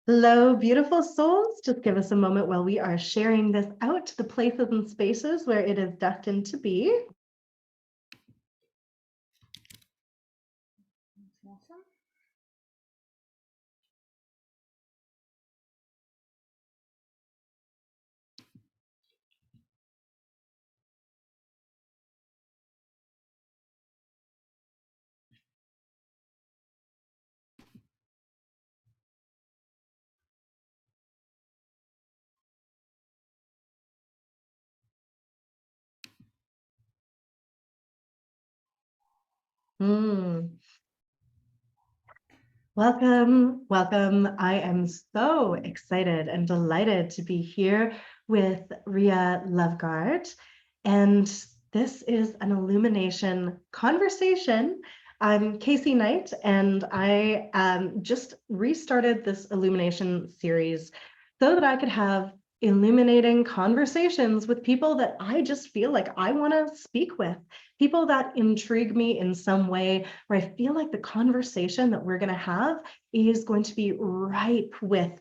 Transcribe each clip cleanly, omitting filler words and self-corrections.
Hello, beautiful souls. Just give us a moment while we are sharing this out to the places and spaces where it is destined to be. Awesome. Hmm. Welcome, welcome. I am so excited and delighted to be here with Riya Loveguard. And this is an illumination conversation. I'm Kacie Knight, and I just restarted this illumination series so that I could have illuminating conversations with people that I just feel like I want to speak with, people that intrigue me in some way, where I feel like the conversation that we're going to have is going to be ripe with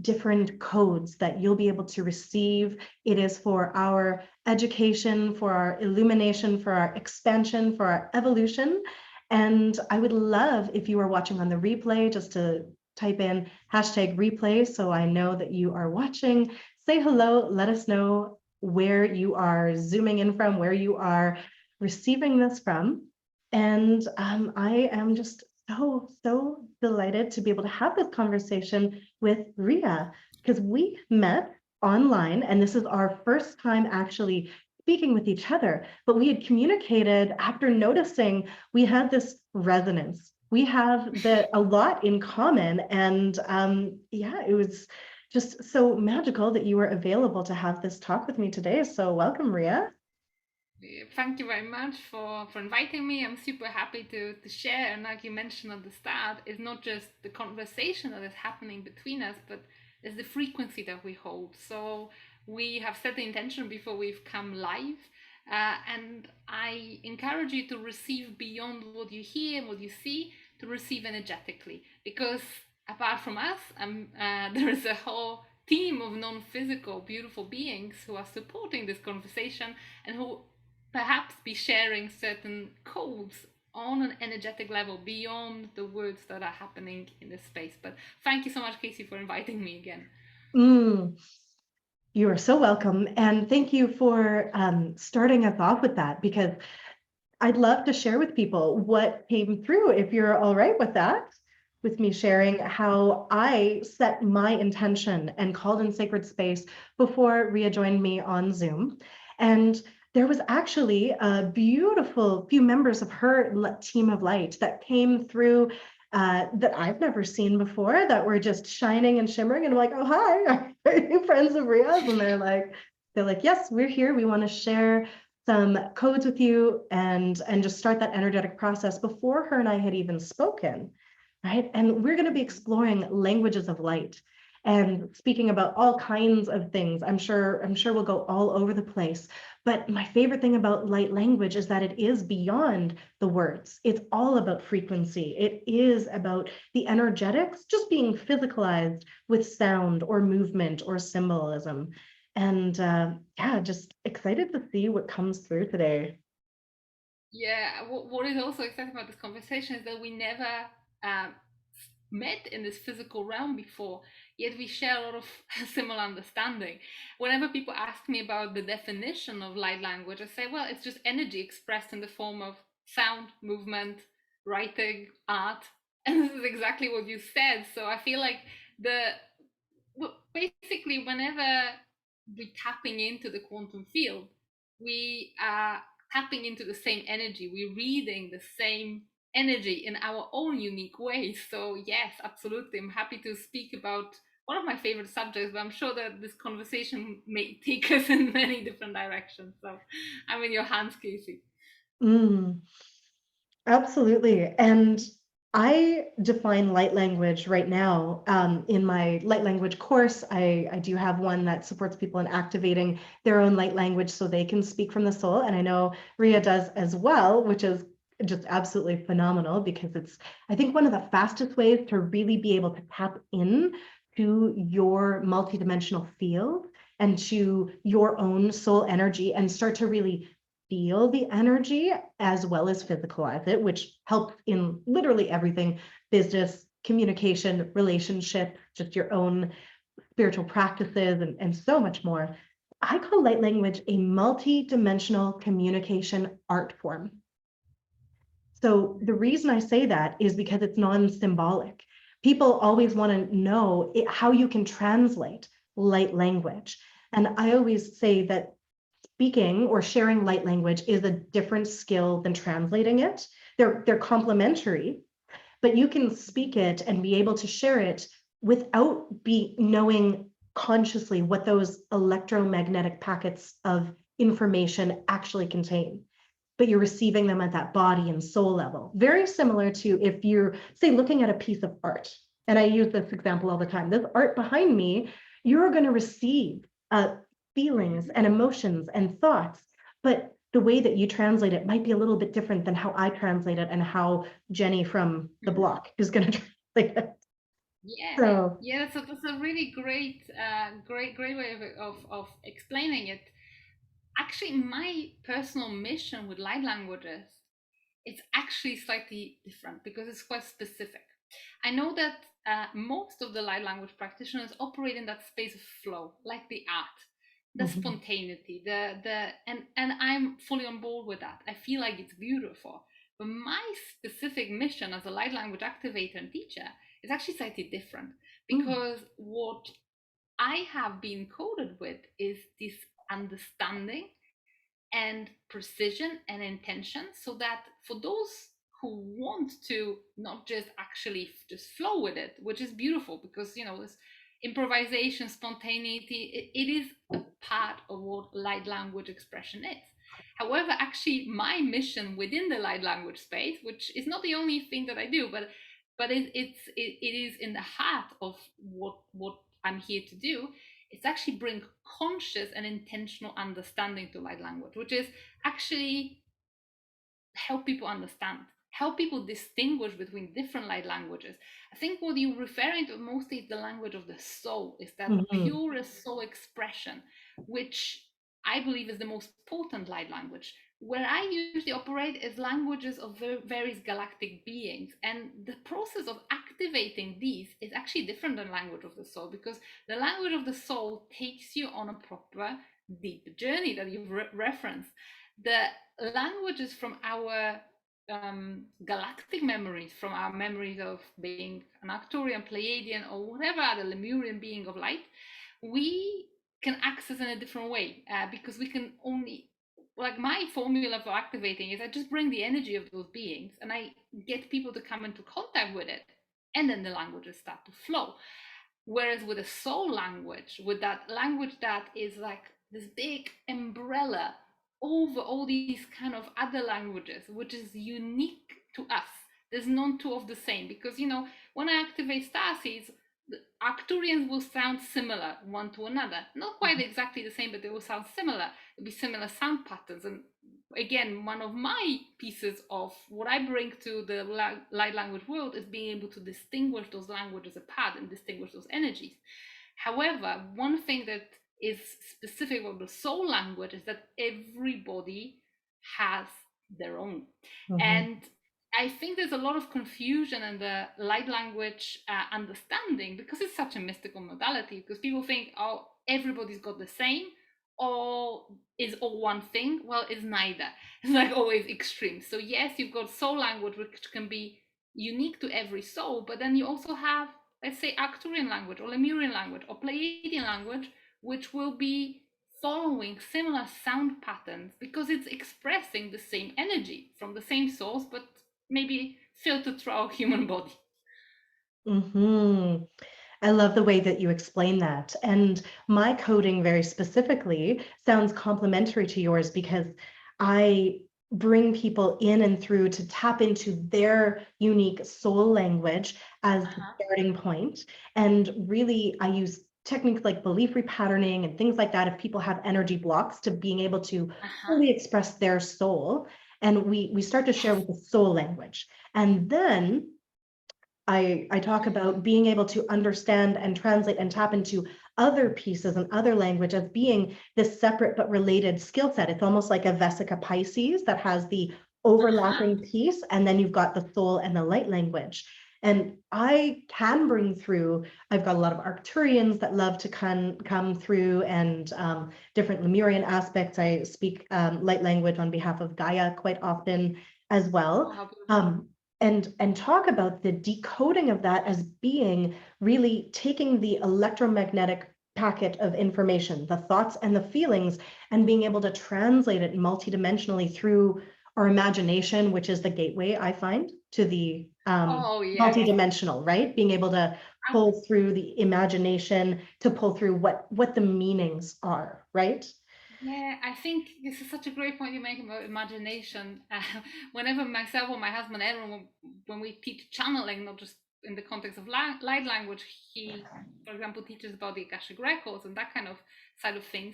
different codes that you'll be able to receive. It is for our education, for our illumination, for our expansion, for our evolution. And I would love if you are watching on the replay, just to type in #replay so I know that you are watching. Say hello, let us know where you are zooming in from, where you are receiving this from. And I am just so delighted to be able to have this conversation with Riya, because we met online and this is our first time actually speaking with each other, but we had communicated after noticing we had this resonance. We have a lot in common. And yeah, it was just so magical that you were available to have this talk with me today. So welcome, Riya. Thank you very much for inviting me. I'm super happy to share. And like you mentioned at the start, it's not just the conversation that is happening between us, but it's the frequency that we hold. So we have set the intention before we've come live. And I encourage you to receive beyond what you hear and what you see, to receive energetically. Because apart from us, there is a whole team of non-physical beautiful beings who are supporting this conversation and who perhaps be sharing certain codes on an energetic level beyond the words that are happening in this space. But thank you so much, Kacie, for inviting me again. Mm, you are so welcome. And thank you for starting us off with that, because I'd love to share with people what came through, if you're all right with that, with me sharing how I set my intention and called in sacred space before Ria joined me on Zoom. And there was actually a beautiful few members of her team of light that came through, that I've never seen before, that were just shining and shimmering. And I'm like, oh, hi, are you friends of Ria's? And they're like, yes, we're here. We want to share some codes with you and just start that energetic process before her and I had even spoken, right? And we're going to be exploring languages of light and speaking about all kinds of things. I'm sure we'll go all over the place. But my favorite thing about light language is that it is beyond the words. It's all about frequency. It is about the energetics just being physicalized with sound or movement or symbolism. And yeah, just excited to see what comes through today. Yeah, what is also exciting about this conversation is that we never um, met in this physical realm before, yet we share a lot of similar understanding. Whenever people ask me about the definition of light language, I say, well, it's just energy expressed in the form of sound, movement, writing, art. And this is exactly what you said. So I feel like basically, whenever we're tapping into the quantum field, we are tapping into the same energy. We're reading the same energy in our own unique ways. So, yes, absolutely. I'm happy to speak about one of my favorite subjects, but I'm sure that this conversation may take us in many different directions. So, I'm in your hands, Kacie. Mm, absolutely. And I define light language right now, in my light language course. I do have one that supports people in activating their own light language so they can speak from the soul. And I know Ria does as well, which is just absolutely phenomenal, because it's, I think, one of the fastest ways to really be able to tap in to your multidimensional field and to your own soul energy and start to really feel the energy as well as physicalize it, which helps in literally everything: business, communication, relationship, just your own spiritual practices, and so much more. I call light language a multi-dimensional communication art form. So the reason I say that is because it's non-symbolic. People always want to know how you can translate light language. And I always say that speaking or sharing light language is a different skill than translating it. They're complementary, but you can speak it and be able to share it without knowing consciously what those electromagnetic packets of information actually contain, but you're receiving them at that body and soul level. Very similar to if you're, say, looking at a piece of art. And I use this example all the time. This art behind me, you're going to receive feelings and emotions and thoughts, but the way that you translate it might be a little bit different than how I translate it and how Jenny from the block is going to translate it. Yeah, So, yeah, that's a really great way of explaining it. Actually, my personal mission with light languages, it's actually slightly different because it's quite specific. I know that most of the light language practitioners operate in that space of flow, like the art, the mhm, spontaneity, and I'm fully on board with that. I feel like it's beautiful. But my specific mission as a light language activator and teacher is actually slightly different, mm, because what I have been coded with is this understanding and precision and intention, so that for those who want to not just actually just flow with it, which is beautiful, because this improvisation, spontaneity, it is a part of what light language expression is. However, actually my mission within the light language space, which is not the only thing that I do, but it is in the heart of what I'm here to do. It's actually bring conscious and intentional understanding to light language, which is actually help people understand, help people distinguish between different light languages. I think what you're referring to mostly is the language of the soul, is that mhm, purest soul expression, which I believe is the most potent light language. Where I usually operate is languages of various galactic beings, and the process of activating these is actually different than language of the soul, because the language of the soul takes you on a proper deep journey that you've referenced. The languages from our galactic memories, from our memories of being an Arcturian, Pleiadian, or whatever other Lemurian being of light, we can access in a different way, because we can only, like, my formula for activating is I just bring the energy of those beings and I get people to come into contact with it, and then the languages start to flow. Whereas with a soul language, with that language that is like this big umbrella over all these kind of other languages, which is unique to us. There's none two of the same, because when I activate star seeds, the Arcturians will sound similar one to another. Not quite exactly the same, but they will sound similar. There'll be similar sound patterns. And again, one of my pieces of what I bring to the light language world is being able to distinguish those languages apart and distinguish those energies. However, one thing that is specific of the soul language is that everybody has their own. mhm, And I think there's a lot of confusion in the light language understanding, because it's such a mystical modality, because people think, oh, everybody's got the same, or is all one thing. Well, it's neither. It's like always extreme. So yes, you've got soul language, which can be unique to every soul, but then you also have, let's say, Arcturian language or Lemurian language or Pleiadian language, which will be following similar sound patterns because it's expressing the same energy from the same source, but maybe filtered through our human body. mhm. I love the way that you explain that. And my coding very specifically sounds complementary to yours because I bring people in and through to tap into their unique soul language as the Uh-huh. starting point. And really, I use techniques like belief repatterning and things like that if people have energy blocks to being able to Uh-huh. fully express their soul. And we start to share with the soul language. And then I talk about being able to understand and translate and tap into other pieces and other language as being this separate but related skill set. It's almost like a Vesica Pisces that has the overlapping piece, and then you've got the soul and the light language. And I can bring through, I've got a lot of Arcturians that love to come through, and different Lemurian aspects. I speak light language on behalf of Gaia quite often as well. And talk about the decoding of that as being really taking the electromagnetic packet of information, the thoughts and the feelings, and being able to translate it multidimensionally through our imagination, which is the gateway, I find, to the multidimensional, right? Being able to pull through the imagination to pull through what the meanings are, right? Yeah, I think this is such a great point you make about imagination. Whenever myself or my husband, everyone, when we teach channeling, not just in the context of light language, he, for example, teaches about the Akashic records and that kind of side of things.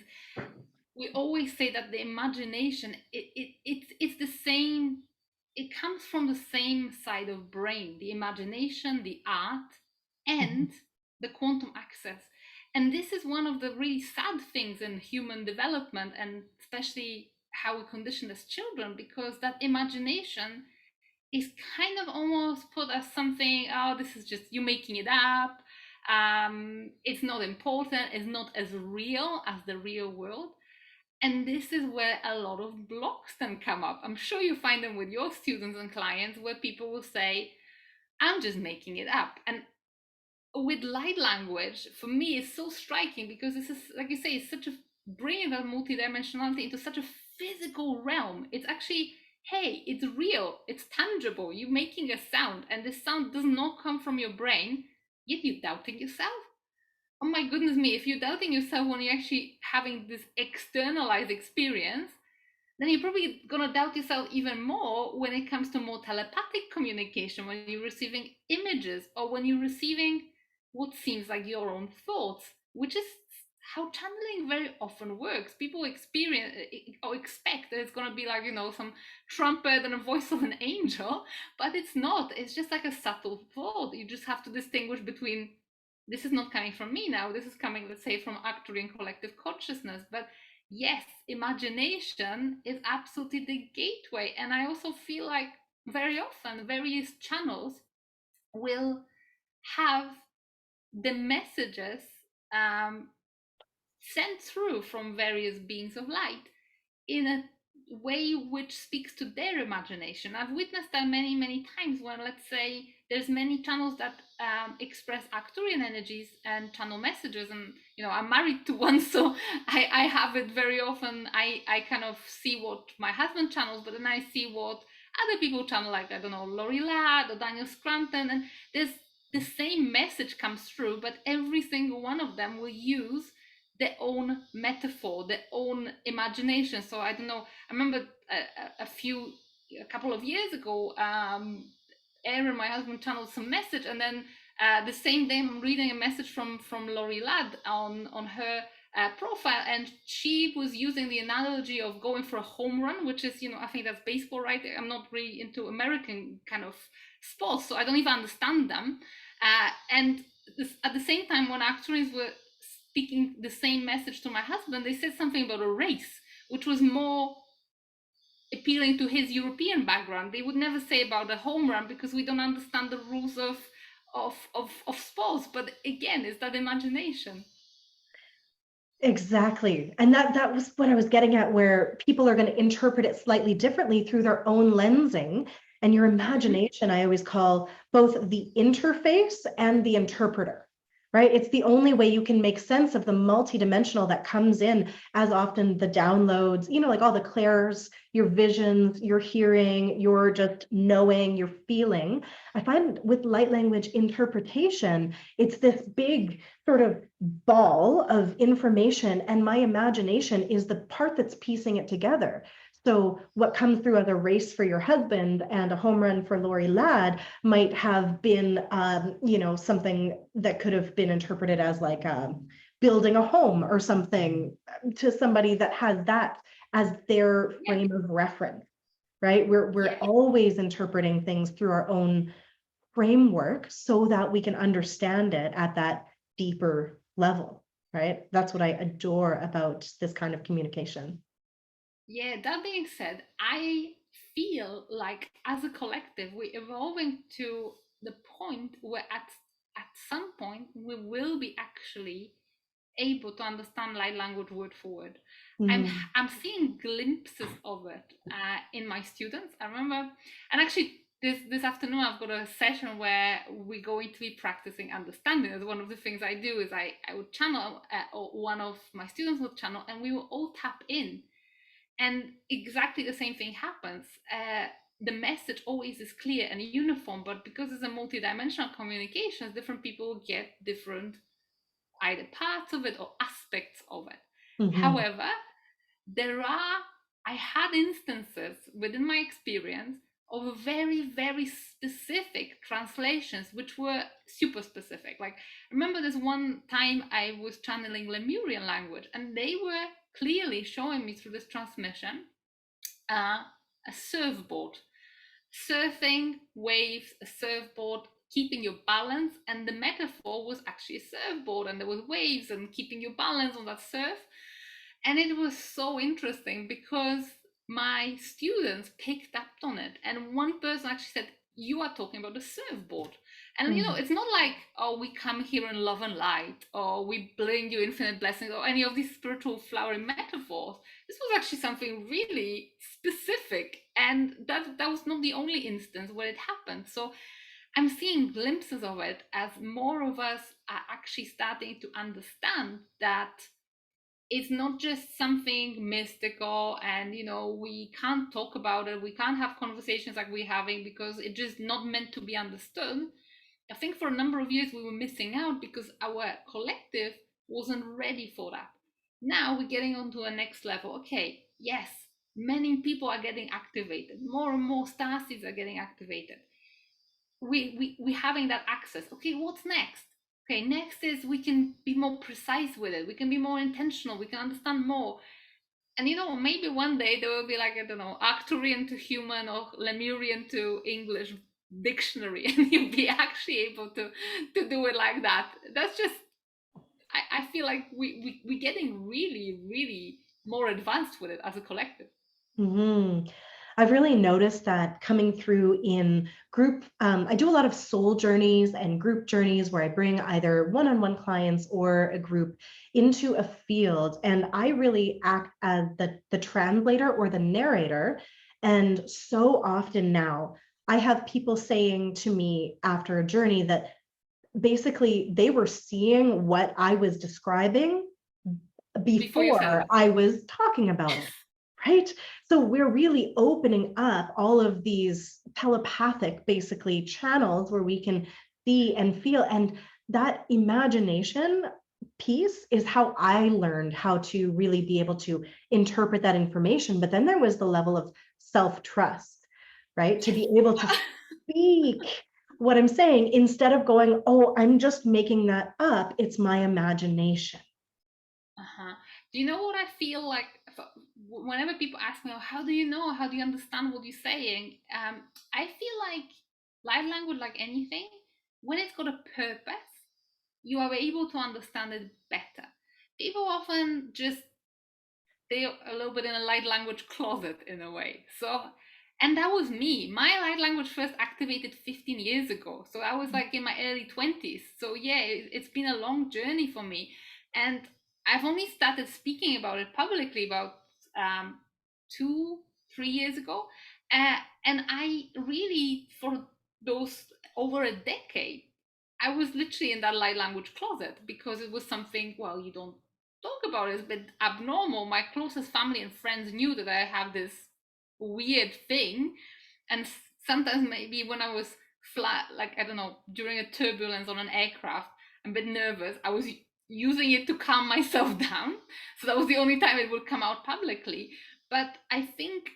We always say that the imagination, it's the same. It comes from the same side of brain, the imagination, the art, and the quantum access. And this is one of the really sad things in human development, and especially how we condition as children, because that imagination is kind of almost put as something, oh, this is just you making it up. It's not important, it's not as real as the real world. And this is where a lot of blocks then come up. I'm sure you find them with your students and clients, where people will say, I'm just making it up. And with light language, for me, it's so striking because this is, like you say, it's such a bringing that multidimensionality into such a physical realm. It's actually, hey, it's real, it's tangible. You're making a sound, and this sound does not come from your brain, yet you're doubting yourself. Oh my goodness me, if you're doubting yourself when you're actually having this externalized experience, then you're probably going to doubt yourself even more when it comes to more telepathic communication, when you're receiving images or when you're receiving what seems like your own thoughts, which is how channeling very often works. People experience or expect that it's going to be like, some trumpet and a voice of an angel, but it's not. It's just like a subtle thought. You just have to distinguish between, this is not coming from me now, this is coming, let's say, from Arcturian collective consciousness. But yes, imagination is absolutely the gateway. And I also feel like very often various channels will have the messages sent through from various beings of light in a way which speaks to their imagination. I've witnessed that many, many times when, let's say, there's many channels that express Arcturian energies and channel messages. And, I'm married to one, so I have it very often. I kind of see what my husband channels, but then I see what other people channel, like, I don't know, Lori Ladd or Daniel Scranton. And there's the same message comes through, but every single one of them will use their own metaphor, their own imagination. So I don't know. I remember a couple of years ago, Aaron, my husband, channeled some message, and then the same day I'm reading a message from Lori Ladd on her profile, and she was using the analogy of going for a home run, which is, I think that's baseball, right? I'm not really into American kind of sports, so I don't even understand them. And at the same time, when Arcturians were speaking the same message to my husband, they said something about a race, which was more appealing to his European background. They would never say about a home run because we don't understand the rules of sports. But again, it's that imagination. Exactly. And that was what I was getting at, where people are going to interpret it slightly differently through their own lensing. And your imagination, I always call both the interface and the interpreter, right? It's the only way you can make sense of the multidimensional that comes in, as often the downloads, like all the clairs, your visions, your hearing, your just knowing, your feeling. I find with light language interpretation, it's this big sort of ball of information, and my imagination is the part that's piecing it together. So what comes through as a race for your husband and a home run for Lori Ladd might have been, something that could have been interpreted as like building a home or something to somebody that has that as their frame of reference, right? We're always interpreting things through our own framework so that we can understand it at that deeper level, right? That's what I adore about this kind of communication. Yeah, that being said, I feel like as a collective, we're evolving to the point where at some point we will be actually able to understand light language word for word. Mm. I'm seeing glimpses of it in my students. I remember, and actually this afternoon I've got a session where we're going to be practicing understanding. As one of the things I do is I would channel, or one of my students would channel, and we will all tap in, and exactly the same thing happens. The message always is clear and uniform, but because it's a multi-dimensional communication, different people get different either parts of it or aspects of it. Mm-hmm. However, there are, I had instances within my experience of very, very specific translations, which were super specific. Like, remember this one time I was channeling Lemurian language, and they were clearly showing me through this transmission uh, a surfboard, surfing, waves, a surfboard, keeping your balance, and the metaphor was actually a surfboard, and there was waves and keeping your balance on that surf. And it was so interesting because my students picked up on it, and one person actually said, "You are talking about the surfboard." And you know, Mm-hmm. it's not like, "Oh, we come here in love and light," or "We bring you infinite blessings," or any of these spiritual flowery metaphors. This was actually something really specific, and that was not the only instance where it happened. So I'm seeing glimpses of it as more of us are actually starting to understand that it's not just something mystical, and you know, we can't talk about it, we can't have conversations like we're having because it's just not meant to be understood. I think for a number of years we were missing out because our collective wasn't ready for that. Now we're getting onto a next level. Okay, yes, many people are getting activated, more and more star seeds are getting activated. We having that access. Okay, what's next? Okay, next is we can be more precise with it, we can be more intentional, we can understand more. And you know, maybe one day there will be like, I don't know, Arcturian to human or Lemurian to English dictionary, and you'll be actually able to do it like that. That's just, I feel like we're getting really, really more advanced with it as a collective. Mm-hmm. I've really noticed that coming through in group. I do a lot of soul journeys and group journeys where I bring either one-on-one clients or a group into a field, and I really act as the translator or the narrator. And so often now, I have people saying to me after a journey that basically they were seeing what I was describing Before you said before it. I was talking about it, right? So we're really opening up all of these telepathic, basically, channels where we can see and feel. And that imagination piece is how I learned how to really be able to interpret that information. But then there was the level of self trust, right? To Yes. be able to speak what I'm saying instead of going, oh, I'm just making that up. It's my imagination. Uh-huh. Do you know what I feel like? Whenever people ask me, "Oh, how do you know? How do you understand what you're saying?" I feel like light language, like anything, when it's got a purpose, you are able to understand it better. People often just, they're a little bit in a light language closet in a way. So, and that was me. My light language first activated 15 years ago. So I was like in my early 20s. So yeah, it's been a long journey for me. And I've only started speaking about it publicly about um, 2, 3 years ago. And I really, for those over a decade, I was literally in that light language closet because it was something, well, you don't talk about it, it's a bit abnormal. My closest family and friends knew that I have this weird thing. And sometimes maybe when I was flat, like, I don't know, during a turbulence on an aircraft, I'm a bit nervous, I was using it to calm myself down. So that was the only time it would come out publicly. But I think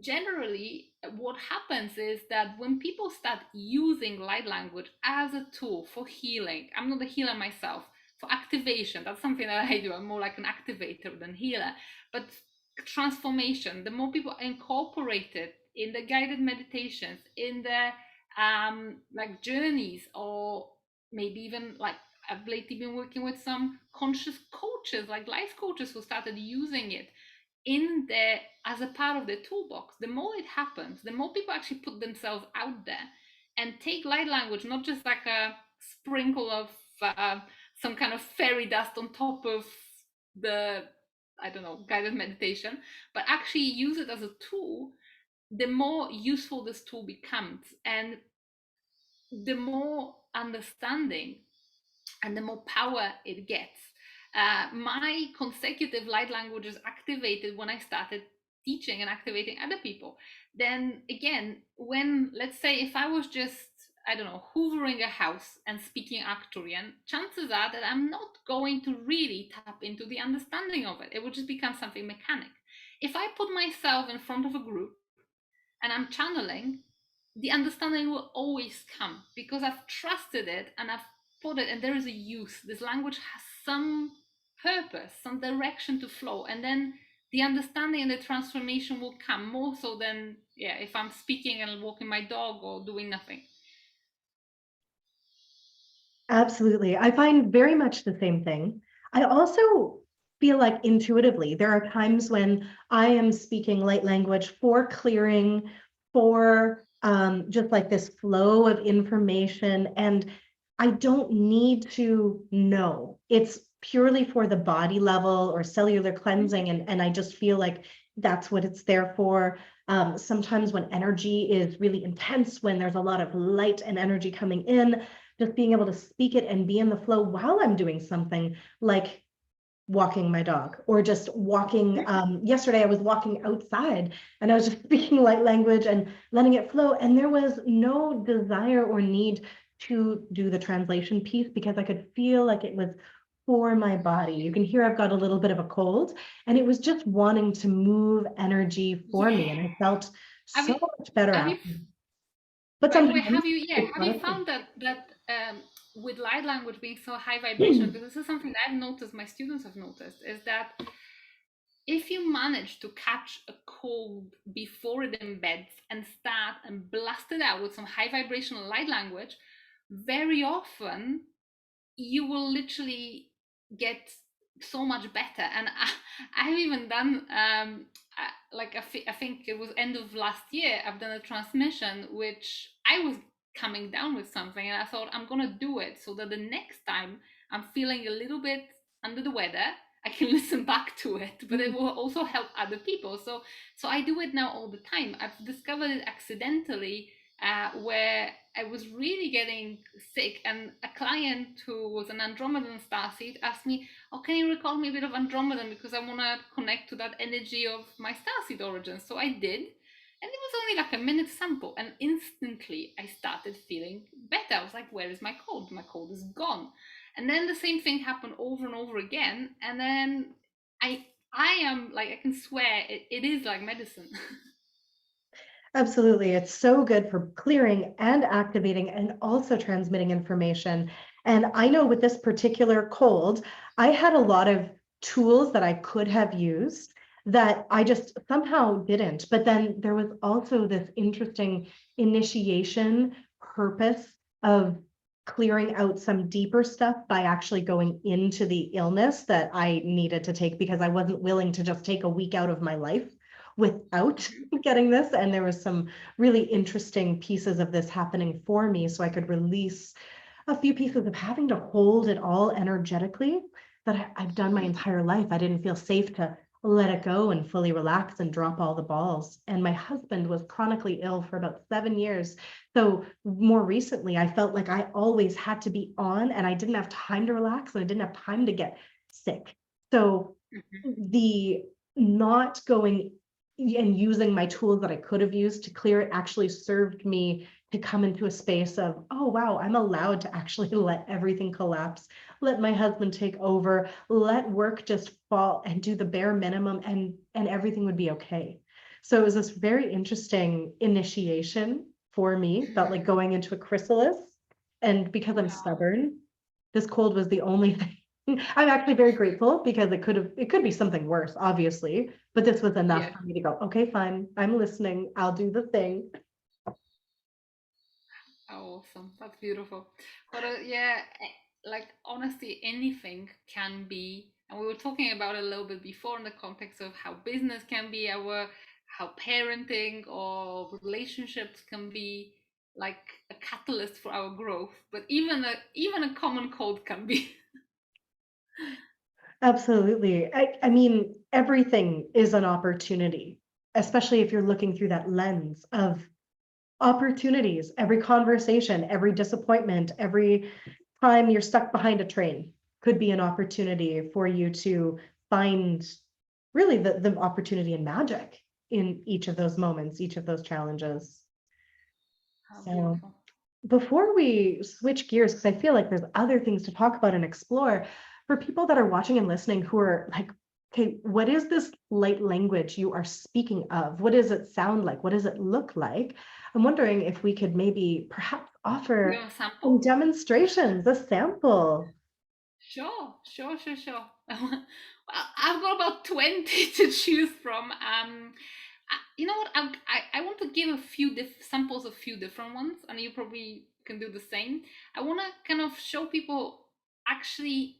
generally what happens is that when people start using light language as a tool for healing, I'm not a healer myself, for activation, that's something that I do, I'm more like an activator than healer, but transformation, the more people incorporate it in the guided meditations, in the like journeys, or maybe even like I've lately been working with some conscious coaches, like life coaches, who started using it in there as a part of their toolbox. The more it happens, the more people actually put themselves out there and take light language not just like a sprinkle of some kind of fairy dust on top of the, I don't know, guided meditation, but actually use it as a tool. The more useful this tool becomes, and the more understanding and the more power it gets. My consecutive light languages activated when I started teaching and activating other people. Then again, when, let's say, if I was just, I don't know, hoovering a house and speaking Arcturian, chances are that I'm not going to really tap into the understanding of it. It would just become something mechanic. If I put myself in front of a group and I'm channeling, the understanding will always come because I've trusted it and I've put it, and there is a use. This language has some purpose, some direction to flow, and then the understanding and the transformation will come more so than, yeah, if I'm speaking and walking my dog or doing nothing. Absolutely. I find very much the same thing. I also feel like intuitively, there are times when I am speaking light language for clearing, for just like this flow of information. And I don't need to know. It's purely for the body level or cellular cleansing. And I just feel like that's what it's there for. Sometimes when energy is really intense, when there's a lot of light and energy coming in, just being able to speak it and be in the flow while I'm doing something like walking my dog or just walking. Yesterday, I was walking outside and I was just speaking light language and letting it flow. And there was no desire or need to do the translation piece because I could feel like it was for my body. You can hear I've got a little bit of a cold, and it was just wanting to move energy for me. Yeah. And I felt Have so you, much better have you, after. But by the way, sometimes it's have not you okay. found that with light language being so high vibration, because this is something that I've noticed, my students have noticed, is that if you manage to catch a cold before it embeds and start and blast it out with some high vibrational light language, very often you will literally get so much better. And I've even done I think it was end of last year, I've done a transmission which I was coming down with something, and I thought I'm gonna do it so that the next time I'm feeling a little bit under the weather, I can listen back to it, but it will also help other people. So I do it now all the time. I've discovered it accidentally, where I was really getting sick, and a client who was an Andromedan starseed asked me, "Oh, can you recall me a bit of Andromedan because I want to connect to that energy of my starseed origin?" So I did, and it was only like a minute sample, and instantly I started feeling better. I was like, "Where is my cold? My cold is gone." And then the same thing happened over and over again, and then I am like, I can swear it is like medicine. Absolutely. It's so good for clearing and activating and also transmitting information. And I know with this particular cold, I had a lot of tools that I could have used that I just somehow didn't. But then there was also this interesting initiation purpose of clearing out some deeper stuff by actually going into the illness that I needed to take because I wasn't willing to just take a week out of my life without getting this. And there was some really interesting pieces of this happening for me so I could release a few pieces of having to hold it all energetically that I've done my entire life. I didn't feel safe to let it go and fully relax and drop all the balls. And my husband was chronically ill for about 7 years. So more recently, I felt like I always had to be on and I didn't have time to relax and I didn't have time to get sick. So the not going and using my tools that I could have used to clear it actually served me to come into a space of, oh, wow, I'm allowed to actually let everything collapse, let my husband take over, let work just fall and do the bare minimum, and everything would be okay. So it was this very interesting initiation for me, felt like going into a chrysalis. And because I'm Wow. stubborn, this cold was the only thing. I'm actually very grateful because it could be something worse, obviously, but this was enough Yeah. for me to go, okay, fine, I'm listening, I'll do the thing. Oh, awesome. That's beautiful. But yeah, like honestly, anything can be, and we were talking about it a little bit before in the context of how business can be how parenting or relationships can be like a catalyst for our growth. But even a common cold can be. Absolutely. I mean, everything is an opportunity, especially if you're looking through that lens of opportunities. Every conversation, every disappointment, every time you're stuck behind a train could be an opportunity for you to find really the opportunity and magic in each of those moments, each of those challenges. How So beautiful. before we switch gears, because I feel like there's other things to talk about and explore, for people that are watching and listening who are like, okay, what is this light language you are speaking of? What does it sound like? What does it look like? I'm wondering if we could maybe perhaps You offer have a some sample? demonstrations, a sample. Sure. Well, I've got about 20 to choose from. You know what? I want to give a few samples of few different ones, and you probably can do the same. I want to kind of show people actually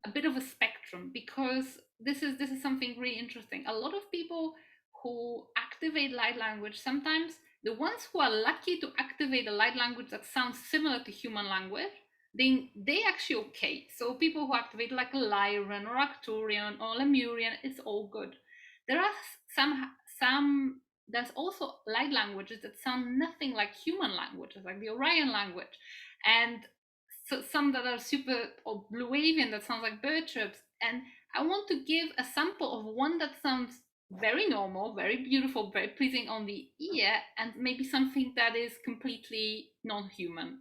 a bit of a spectrum because this is something really interesting. A lot of people who activate light language, sometimes the ones who are lucky to activate a light language that sounds similar to human language, they actually okay. So people who activate like a Lyran or Arcturian or Lemurian, it's all good. There are some there's also light languages that sound nothing like human languages, like the Orion language, and so some that are super or blue avian that sounds like bird chirps. And I want to give a sample of one that sounds very normal, very beautiful, very pleasing on the ear, and maybe something that is completely non-human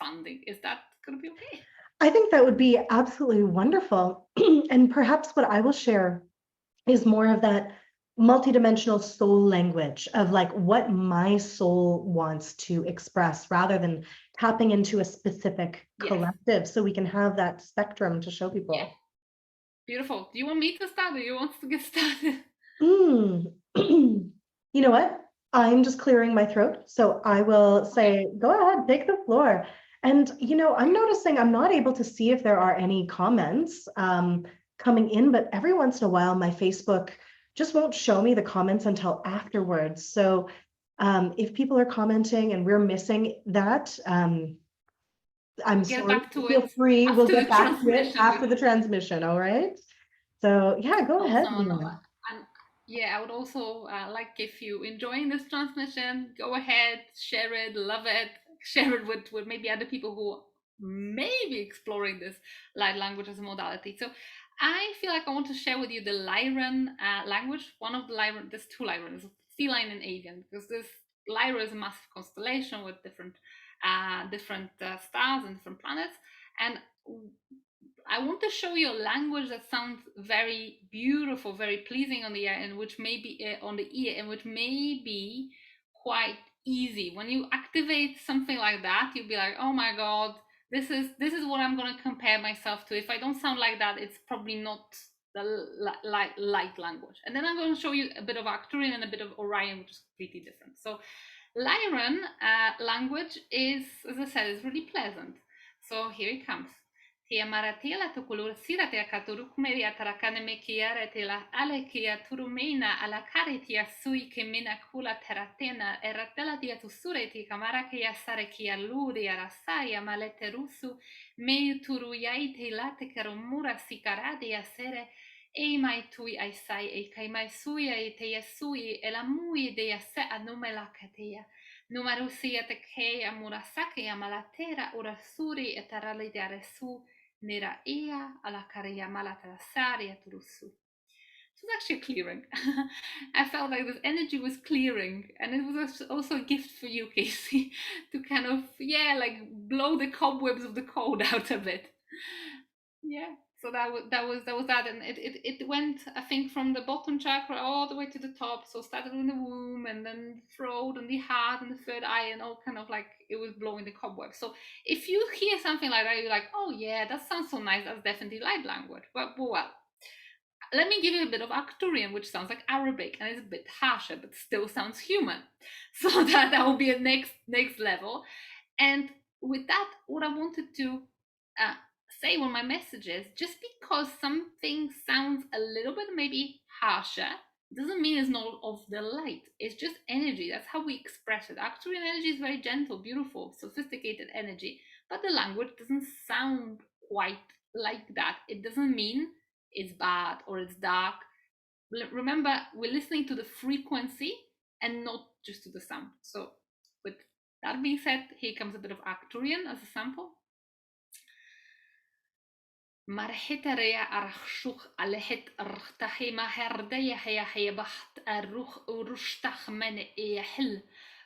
sounding. Is that gonna be okay? I think that would be absolutely wonderful. And perhaps what I will share is more of that multidimensional soul language of like what my soul wants to express rather than tapping into a specific Yes. collective so we can have that spectrum to show Yeah. people. Beautiful. Do you want me to start or you want to get started? Mm. You know what? I'm just clearing my throat. So I will Okay. say, go ahead, take the floor. And, I'm noticing I'm not able to see if there are any comments coming in, but every once in a while, my Facebook just won't show me the comments until afterwards. So if people are commenting and we're missing that, I'm We'll get sorry. back to Feel it free. We'll after get the back to it transmission. after the transmission. All right. So yeah, go ahead, Awesome, Leah. Anova. And yeah, I would also like if you enjoying this transmission, go ahead, share it, love it, share it with maybe other people who may be exploring this light language as a modality. So I feel like I want to share with you the Lyran language. One of the Lyran, there's two Lyrans, feline and avian, because this Lyra is a massive constellation with different stars and different planets. And I want to show you a language that sounds very beautiful, very pleasing on the ear, and which may be on the ear, and which may be quite easy. When you activate something like that, you'll be like, "Oh my god, this is what I'm gonna compare myself to. If I don't sound like that, it's probably not the light language." And then I'm going to show you a bit of Arcturian and a bit of Orion, which is completely different. So, Lyran language is, as I said, is really pleasant. So here it comes. Tia maratila tu kulur sira tia katuruk meria tarakane me kiara tila ale kia turumena ala kare tia sui ke mina kula teratena eratela tia tu sure ti kamara kia sare kia luri arasaya malete rusu me turu yai te late karumura sikarade ya sere e mai tui ai sai e kai mai sui e te ya sui e la mui de ya se anumela katea numarusia te kea murasake ya malatera urasuri e tarali de aresu nera ea alla caria malata saria turusu. So it's actually clearing. I felt like this energy was clearing, and it was also a gift for you, Casey, to kind of like blow the cobwebs of the cold out a bit. Yeah. So that was that, and it went, I think, from the bottom chakra all the way to the top. So started in the womb, and then throat, and the heart, and the third eye, and all kind of like it was blowing the cobwebs. So if you hear something like that, you're like, oh yeah, that sounds so nice. That's definitely light language. Well, let me give you a bit of Arcturian, which sounds like Arabic and is a bit harsher, but still sounds human. So that will be a next level. And with that, what I wanted to uh, say on my message is just because something sounds a little bit maybe harsher doesn't mean it's not of the light. It's just energy. That's how we express it. Arcturian energy is very gentle, beautiful, sophisticated energy, but the language doesn't sound quite like that. It doesn't mean it's bad or it's dark. Remember, we're listening to the frequency and not just to the sound. So, with that being said, here comes a bit of Arcturian as a sample. Marhitaria arachshuch alehit archtahi maherdaya haya baht aruch urushtach mene ehil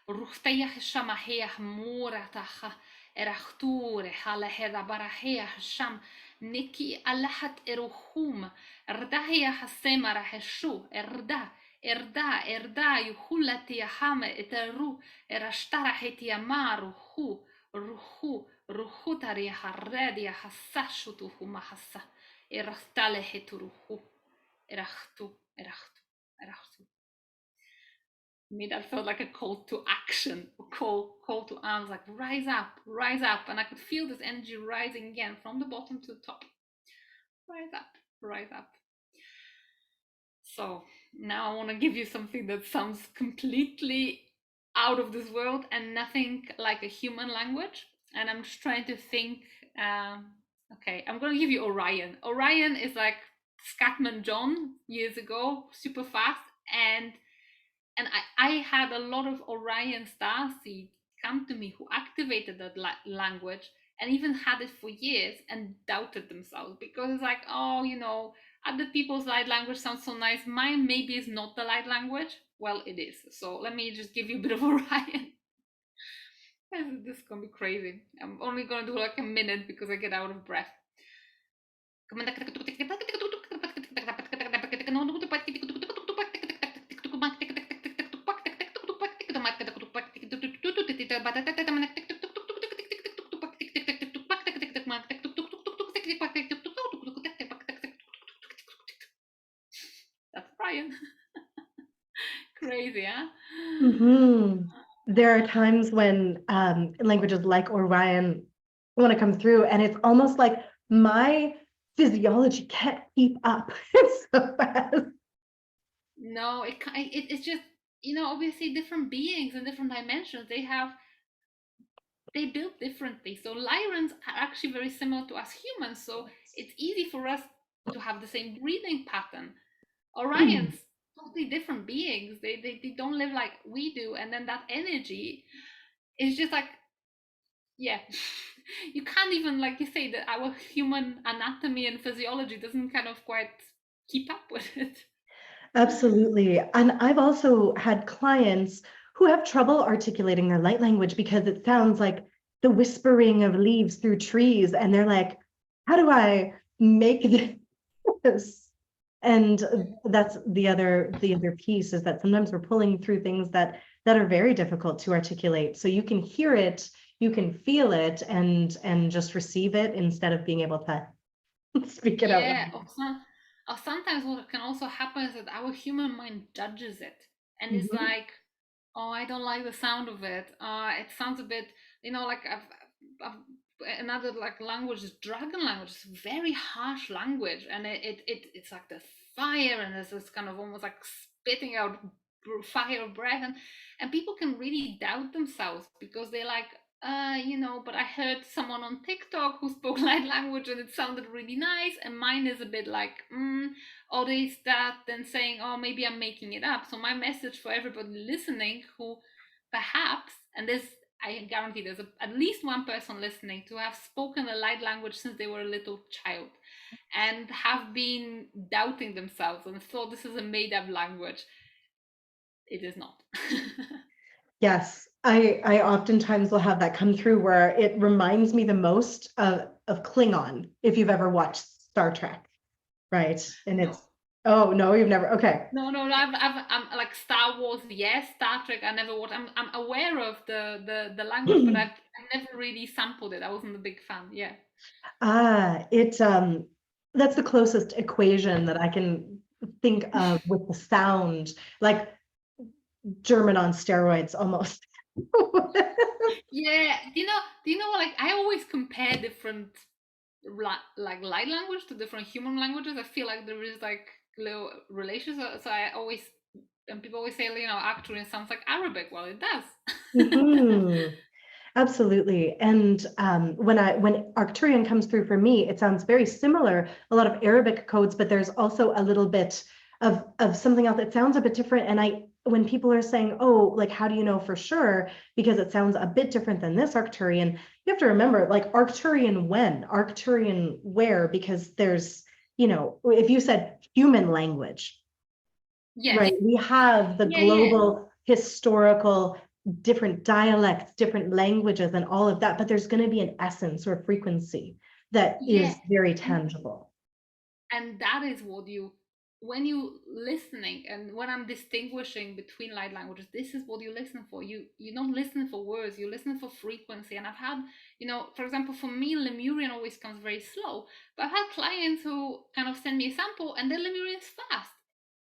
ruchtayach shamaheh moratacha erachture halaheda barahea sham niki alahat eruchum erdahia hasema raheshu erda yuhulati hame eteru erashtarahet yamaru ruhu ruhutaria harredia hassashutuhu mahassa erahtaleheturuhu erachtu. Me, that felt like a call to action, a call to arms, like rise up, and I could feel this energy rising again from the bottom to the top. Rise up. So now I want to give you something that sounds completely out of this world and nothing like a human language. And I'm just trying to think. Okay, I'm going to give you Orion. Orion is like Scatman John years ago, super fast, and I had a lot of Orion starseeds come to me who activated that language and even had it for years and doubted themselves because it's like, oh, other people's light language sounds so nice. Mine maybe is not the light language. Well, it is. So let me just give you a bit of Orion. This is gonna be crazy. I'm only gonna do like a minute because I get out of breath. That's Brian. Crazy, huh? Mm-hmm. There are times when languages like Orion want to come through, and it's almost like my physiology can't keep up. It's so fast. No, it's just, obviously different beings and different dimensions. They build differently. So Lyrans are actually very similar to us humans. So it's easy for us to have the same breathing pattern. Orions, totally different beings. They don't live like we do. And then that energy is just like, yeah, you can't even, like you say, that our human anatomy and physiology doesn't kind of quite keep up with it. Absolutely. And I've also had clients who have trouble articulating their light language because it sounds like the whispering of leaves through trees. And they're like, how do I make this? And that's the other piece, is that sometimes we're pulling through things that are very difficult to articulate. So you can hear it, you can feel it, and just receive it instead of being able to speak it out Yeah, loud. or sometimes what can also happen is that our human mind judges it and is Mhm. like, oh, I don't like the sound of it. It sounds a bit, like another like language is dragon language. It's a very harsh language, and it's like the fire, and there's this kind of almost like spitting out fire breath, and people can really doubt themselves because they're like, but I heard someone on TikTok who spoke light language and it sounded really nice, and mine is a bit like, or they start then saying, oh, maybe I'm making it up. So my message for everybody listening who perhaps, and this, I guarantee there's at least one person listening to have spoken a light language since they were a little child and have been doubting themselves and thought this is a made up language. It is not. Yes, I oftentimes will have that come through where it reminds me the most of Klingon, if you've ever watched Star Trek, right? And No. it's, oh no, you've never, okay. No. I'm like Star Wars, yes. Star Trek, I never watched. I'm aware of the language, but I've never really sampled it. I wasn't a big fan. Yeah. Ah, it that's the closest equation that I can think of with the sound, like German on steroids almost. Yeah, like I always compare different like light language to different human languages. I feel like there is like little relations. So I always, and people always say, Arcturian sounds like Arabic. Well, it does. Mhm. Absolutely. And when Arcturian comes through for me, it sounds very similar, a lot of Arabic codes, but there's also a little bit of something else. It sounds a bit different. And when people are saying, oh, like, how do you know for sure? Because it sounds a bit different than this Arcturian, you have to remember, like, Arcturian when, Arcturian where, because there's, if you said human language, Yes. right, we have the Yeah, yeah. global historical different dialects, different languages, and all of that, but there's going to be an essence or frequency that Yeah. is very And tangible. that is what you, when you listening, and when I'm distinguishing between light languages, this is what you listen for. You don't listen for words, you listen for frequency. And I've had, for example, for me, Lemurian always comes very slow, but I've had clients who kind of send me a sample and their Lemurian is fast,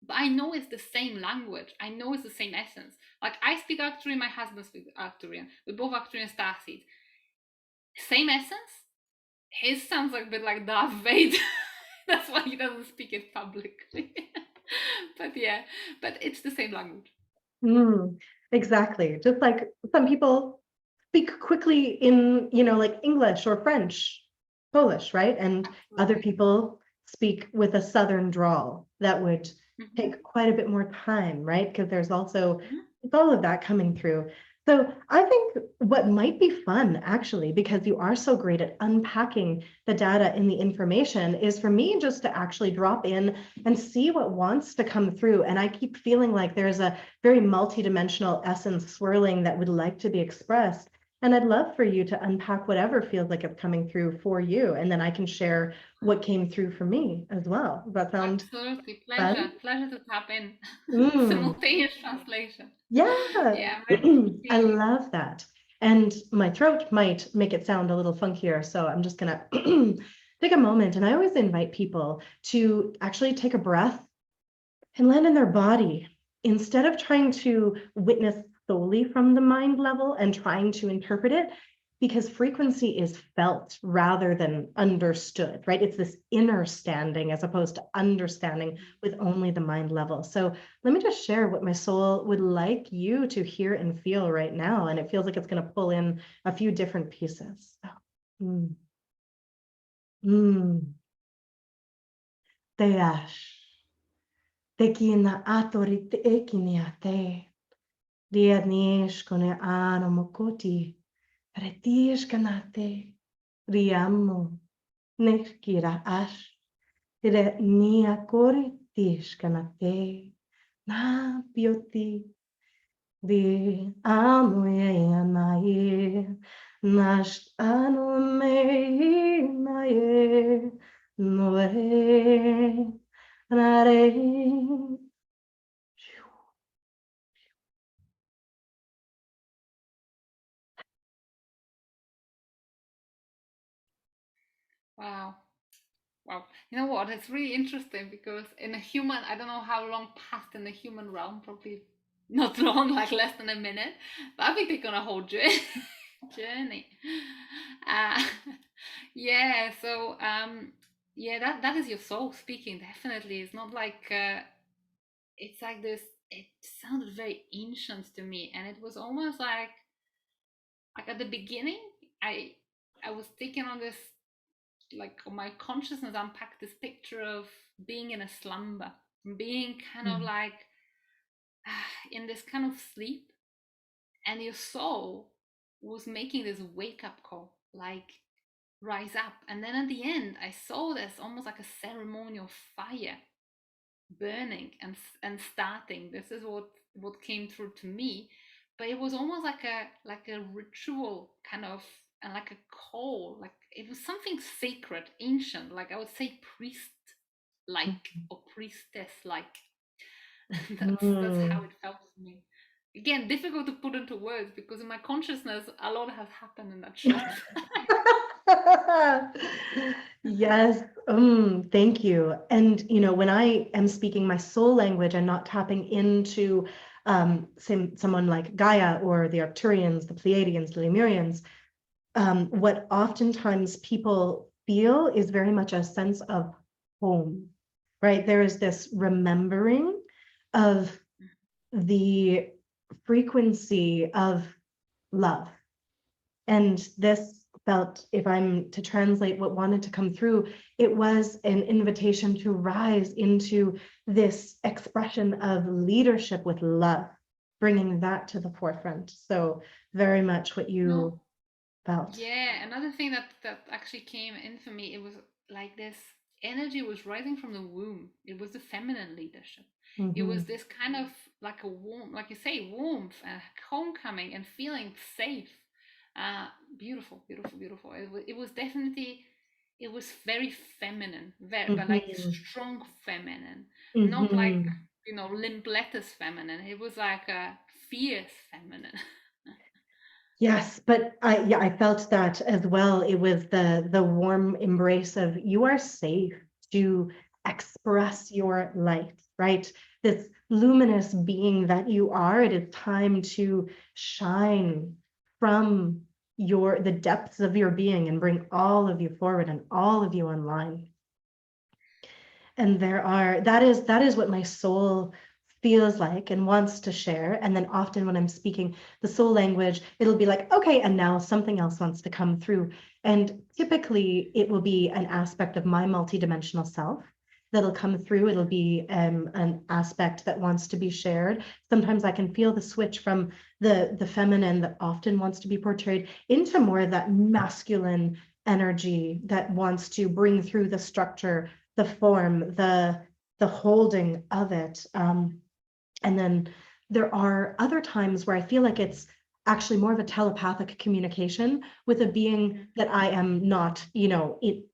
but I know it's the same language, I know it's the same essence. Like, I speak Arcturian, my husband speaks Arcturian, we both Arcturian starseed, same essence. His sounds like a bit like Darth Vader. That's why he doesn't speak it publicly. But yeah, but it's the same language. Exactly. Just like some people speak quickly in, like English or French, Polish, right? And other Absolutely. people speak with a Southern drawl that would Hmm. take quite a bit more time, right? Because there's also Hmm. it's all of that coming through. So I think what might be fun, actually, because you are so great at unpacking the data and the information, is for me just to actually drop in and see what wants to come through. And I keep feeling like there's a very multidimensional essence swirling that would like to be expressed. And I'd love for you to unpack whatever feels like it's coming through for you. And then I can share what came through for me as well. Does that sound Absolutely. fun? Pleasure to tap in. Mm. Simultaneous translation. Yeah, Yeah, I'm ready to I receive. love that. And my throat might make it sound a little funkier, so I'm just gonna take a moment. And I always invite people to actually take a breath and land in their body instead of trying to witness solely from the mind level and trying to interpret it, because frequency is felt rather than understood, right? It's this inner standing as opposed to understanding with only the mind level. So let me just share what my soul would like you to hear and feel right now. And it feels like it's going to pull in a few different pieces. So, mm, mm, te ash, te kina atori te ekini a te. Riadnishkone ano mokoti, retishkanate, riamo, nekira ash, re nia kori tishkanate, na pioti, ri amo ye anaye, nash ano me naye, nore, nare. Wow. Wow. You know what? It's really interesting because in a human, I don't know how long passed in the human realm, probably not long, like less than a minute, but I think they're gonna hold you journey. Uh, yeah, so yeah, that is your soul speaking, definitely. It's not like it's like this, it sounded very ancient to me, and it was almost like at the beginning, I I was taken on this, like my consciousness unpacked this picture of being in a slumber, being kind of like in this kind of sleep, and your soul was making this wake up call, like rise up. And then at the end, I saw this almost like a ceremonial fire burning and starting. This is what came through to me, but it was almost like a ritual kind of, and like a call, like it was something sacred, ancient, like I would say priest like or priestess like. That's how Mm. it felt to me. Again, difficult to put into words because in my consciousness a lot has happened in that short. Yes. Thank you. And, when I am speaking my soul language and not tapping into someone like Gaia or the Arcturians, the Pleiadians, the Lemurians, what oftentimes people feel is very much a sense of home, right? There is this remembering of the frequency of love. And this felt, if I'm to translate what wanted to come through, it was an invitation to rise into this expression of leadership with love, bringing that to the forefront. So, very much what No, you felt. yeah, another thing that actually came in for me, it was like this energy was rising from the womb. It was the feminine leadership. It was Mm-hmm. this kind of like a warm, like you say, warmth and homecoming and feeling safe. Beautiful, beautiful, beautiful. It was definitely, it was very feminine, very, but like Mm-hmm. strong feminine, not like, Mm-hmm. limp lettuce feminine. It was like a fierce feminine. Yes, but I felt that as well. It was the warm embrace of you are safe to express your light, right? This luminous being that you are, it is time to shine from the depths of your being and bring all of you forward and all of you online. And that is what my soul feels like and wants to share. And then often when I'm speaking the soul language, it'll be like, okay, and now something else wants to come through. And typically it will be an aspect of my multidimensional self that'll come through. It'll be an aspect that wants to be shared. Sometimes I can feel the switch from the feminine that often wants to be portrayed into more of that masculine energy that wants to bring through the structure, the form, the holding of it. And then there are other times where I feel like it's actually more of a telepathic communication with a being that I am not, it,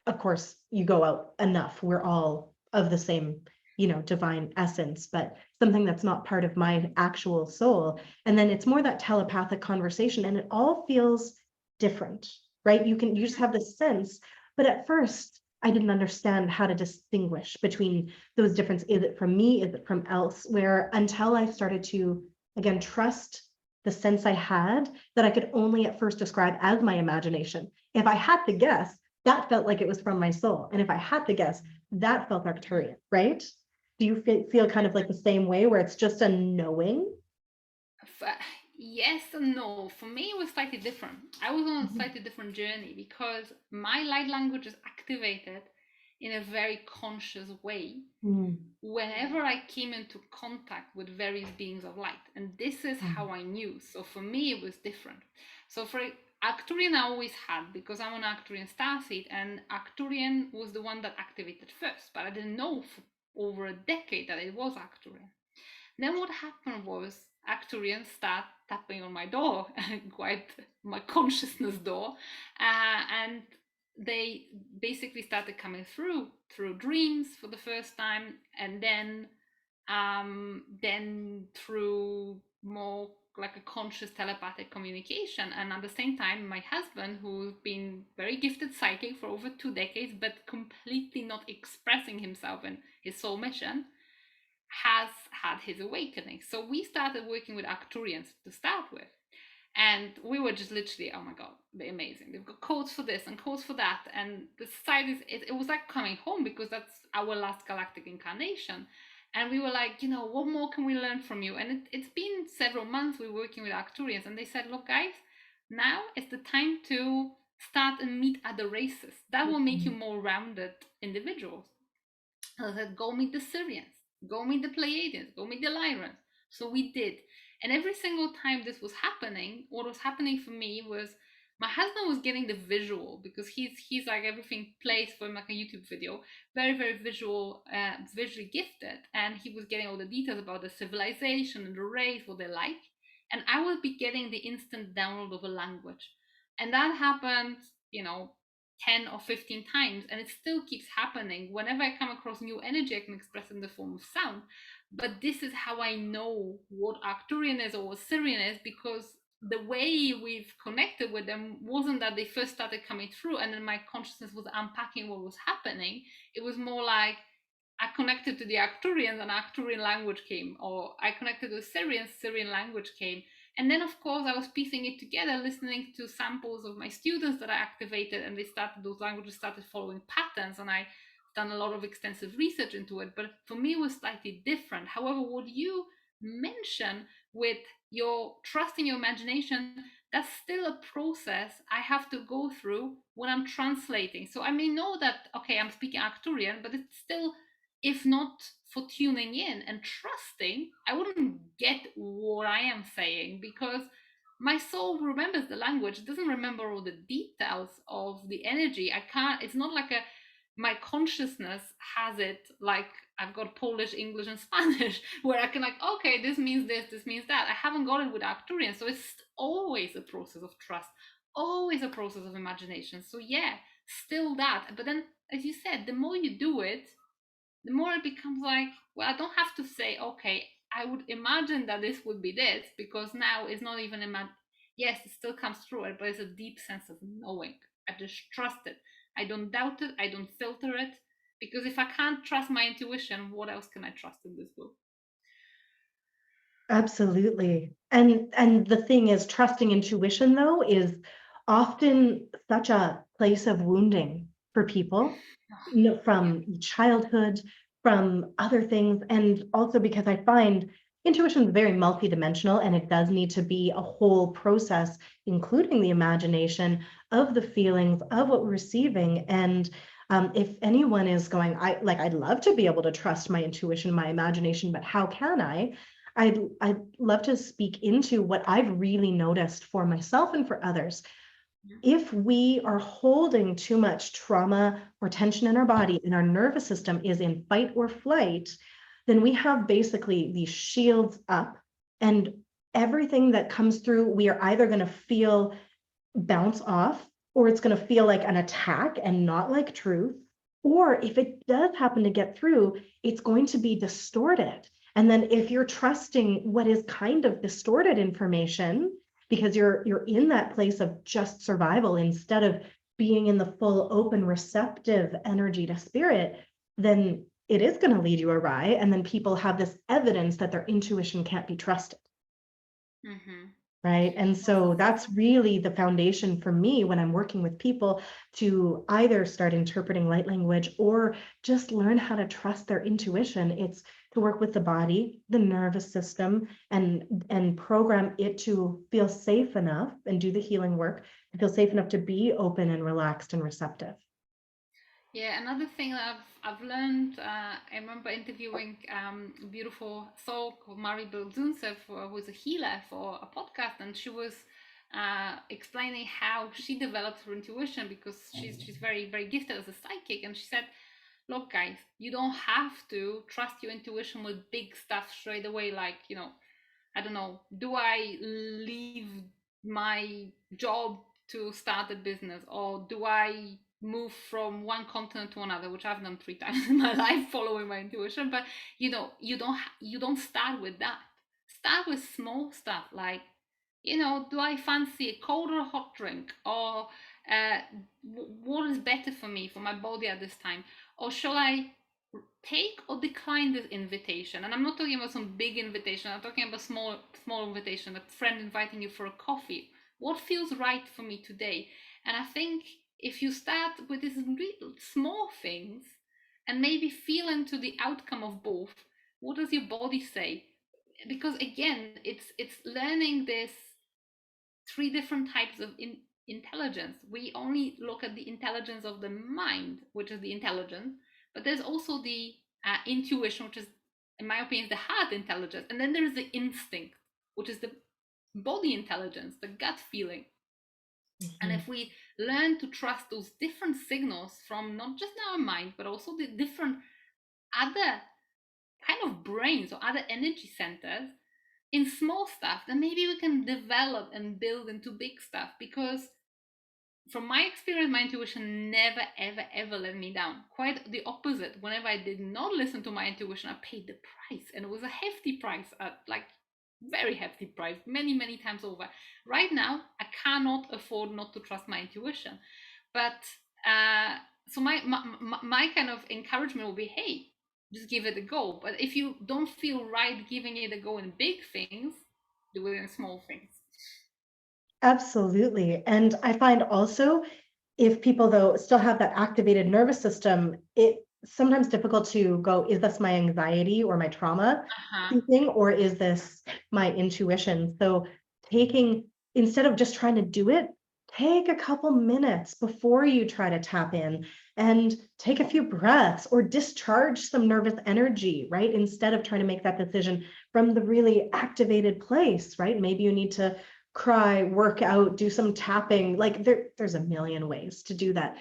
of course, you go out enough. We're all of the same, divine essence, but something that's not part of my actual soul. And then it's more that telepathic conversation, and it all feels different, right? You just have this sense. But at first, I didn't understand how to distinguish between those differences. Is it from me? Is it from elsewhere? Until I started to, again, trust the sense I had that I could only at first describe as my imagination. If I had to guess, that felt like it was from my soul. And if I had to guess, that felt Arcturian, right? Do you feel kind of like the same way where it's just a knowing? Yes and no. For me, it was slightly different. I was on a Mhm. slightly different journey because my light language is activated in a very conscious way Mm, whenever I came into contact with various beings of light. And this is mm, how I knew. So for me, it was different. So for Arcturian, I always had because I'm an Arcturian starseed, and Arcturian was the one that activated first. But I didn't know for over a decade that it was Arcturian. Then what happened was Acturians start tapping on my door, quite my consciousness door, and they basically started coming through dreams for the first time, and then through more like a conscious telepathic communication. And at the same time, my husband, who's been very gifted psychic for over 2 decades, but completely not expressing himself in his soul mission, has had his awakening. So we started working with Arcturians to start with. And we were just literally, oh my God, they're amazing. They've got codes for this and codes for that. And the societies, it was like coming home because that's our last galactic incarnation. And we were like, what more can we learn from you? And it's been several months we were working with Arcturians. And they said, look, guys, now is the time to start and meet other races. That will make you mm, more rounded individuals. And I said, go meet the Syrians, go meet the Pleiadians, go meet the Lyrans. So we did. And every single time this was happening, what was happening for me was my husband was getting the visual because he's like everything plays for him like a YouTube video, very, very visual, visually gifted. And he was getting all the details about the civilization and the race, what they like. And I would be getting the instant download of a language. And that happened, you know, 10 or 15 times, and it still keeps happening. Whenever I come across new energy, I can express it in the form of sound. But this is how I know what Arcturian is or what Syrian is, because the way we've connected with them wasn't that they first started coming through and then my consciousness was unpacking what was happening. It was more like I connected to the Arcturians and Arcturian language came, or I connected to the Syrians, Syrian language came. And then, of course, I was piecing it together, listening to samples of my students that I activated, and those languages started following patterns, and I done a lot of extensive research into it. But for me, it was slightly different. However, what you mention with your trust in your imagination, that's still a process I have to go through when I'm translating. So I may know that, okay, I'm speaking Arcturian, but it's still, if not for tuning in and trusting, I wouldn't get what I am saying because my soul remembers the language. It doesn't remember all the details of the energy. I can't, it's not like my consciousness has it like I've got Polish, English, and Spanish, where I can like, okay, this means this means that. I haven't got it with Arcturian. So it's always a process of trust, always a process of imagination. So yeah, still that. But then, as you said, the more you do it, the more it becomes like, well, I don't have to say, okay, I would imagine that this would be this, because now it's not even yes, it still comes through it, but it's a deep sense of knowing. I just trust it. I don't doubt it. I don't filter it. Because if I can't trust my intuition, what else can I trust in this book? Absolutely. And the thing is, trusting intuition, though, is often such a place of wounding for people, Yeah. from childhood, from other things, and also because I find intuition is very multidimensional, and it does need to be a whole process, including the imagination of the feelings of what we're receiving. And if anyone is going, I'd love to be able to trust my intuition, my imagination, but how can I? I'd love to speak into what I've really noticed for myself and for others. If we are holding too much trauma or tension in our body and our nervous system is in fight or flight, then we have basically these shields up, and everything that comes through, we are either going to feel bounce off, or it's going to feel like an attack and not like truth. Or if it does happen to get through, it's going to be distorted. And then if you're trusting what is kind of distorted information, because you're in that place of just survival instead of being in the full open receptive energy to spirit, then it is going to lead you awry. And then people have this evidence that their intuition can't be trusted. Mm-hmm. Right. And so that's really the foundation for me when I'm working with people to either start interpreting light language or just learn how to trust their intuition. It's to work with the body, the nervous system, and program it to feel safe enough and do the healing work to feel safe enough to be open and relaxed and receptive. Yeah, another thing that I've learned, I remember interviewing a beautiful soul called Mari Belzuncev, who is a healer, for a podcast, and she was explaining how she developed her intuition because she's very very gifted as a psychic, and she said, "Look, guys, you don't have to trust your intuition with big stuff straight away, like I don't know, do I leave my job to start a business, or do I move from one continent to another, which I've done 3 times in my life following my intuition. But you don't start with that. Start with small stuff like, do I fancy a cold or a hot drink, or uh, what is better for me, for my body at this time, or shall I take or decline this invitation? And I'm not talking about some big invitation. I'm talking about small invitation, a friend inviting you for a coffee. What feels right for me today? And I think if you start with these small things and maybe feel into the outcome of both, what does your body say? Because again, it's learning this 3 different types of intelligence. We only look at the intelligence of the mind, which is the intelligence, but there's also the intuition, which is, in my opinion, the heart intelligence, and then there's the instinct, which is the body intelligence, the gut feeling. And Mhm. if we learn to trust those different signals from not just our mind, but also the different other kind of brains or other energy centers in small stuff, then maybe we can develop and build into big stuff. Because from my experience, my intuition never, ever, ever let me down. Quite the opposite. Whenever I did not listen to my intuition, I paid the price, and it was a hefty price at like very health deprived many, many times over. Right now, I cannot afford not to trust my intuition. But so my kind of encouragement will be, hey, just give it a go. But if you don't feel right giving it a go in big things, do it in small things. Absolutely. And I find also if people though still have that activated nervous system, it's sometimes difficult to go, is this my anxiety or my trauma Uh-huh. speaking, or is this my intuition? So taking, instead of just trying to do it, take a couple minutes before you try to tap in and take a few breaths or discharge some nervous energy, right? Instead of trying to make that decision from the really activated place, right? Maybe you need to cry, work out, do some tapping. Like there's a million ways to do that.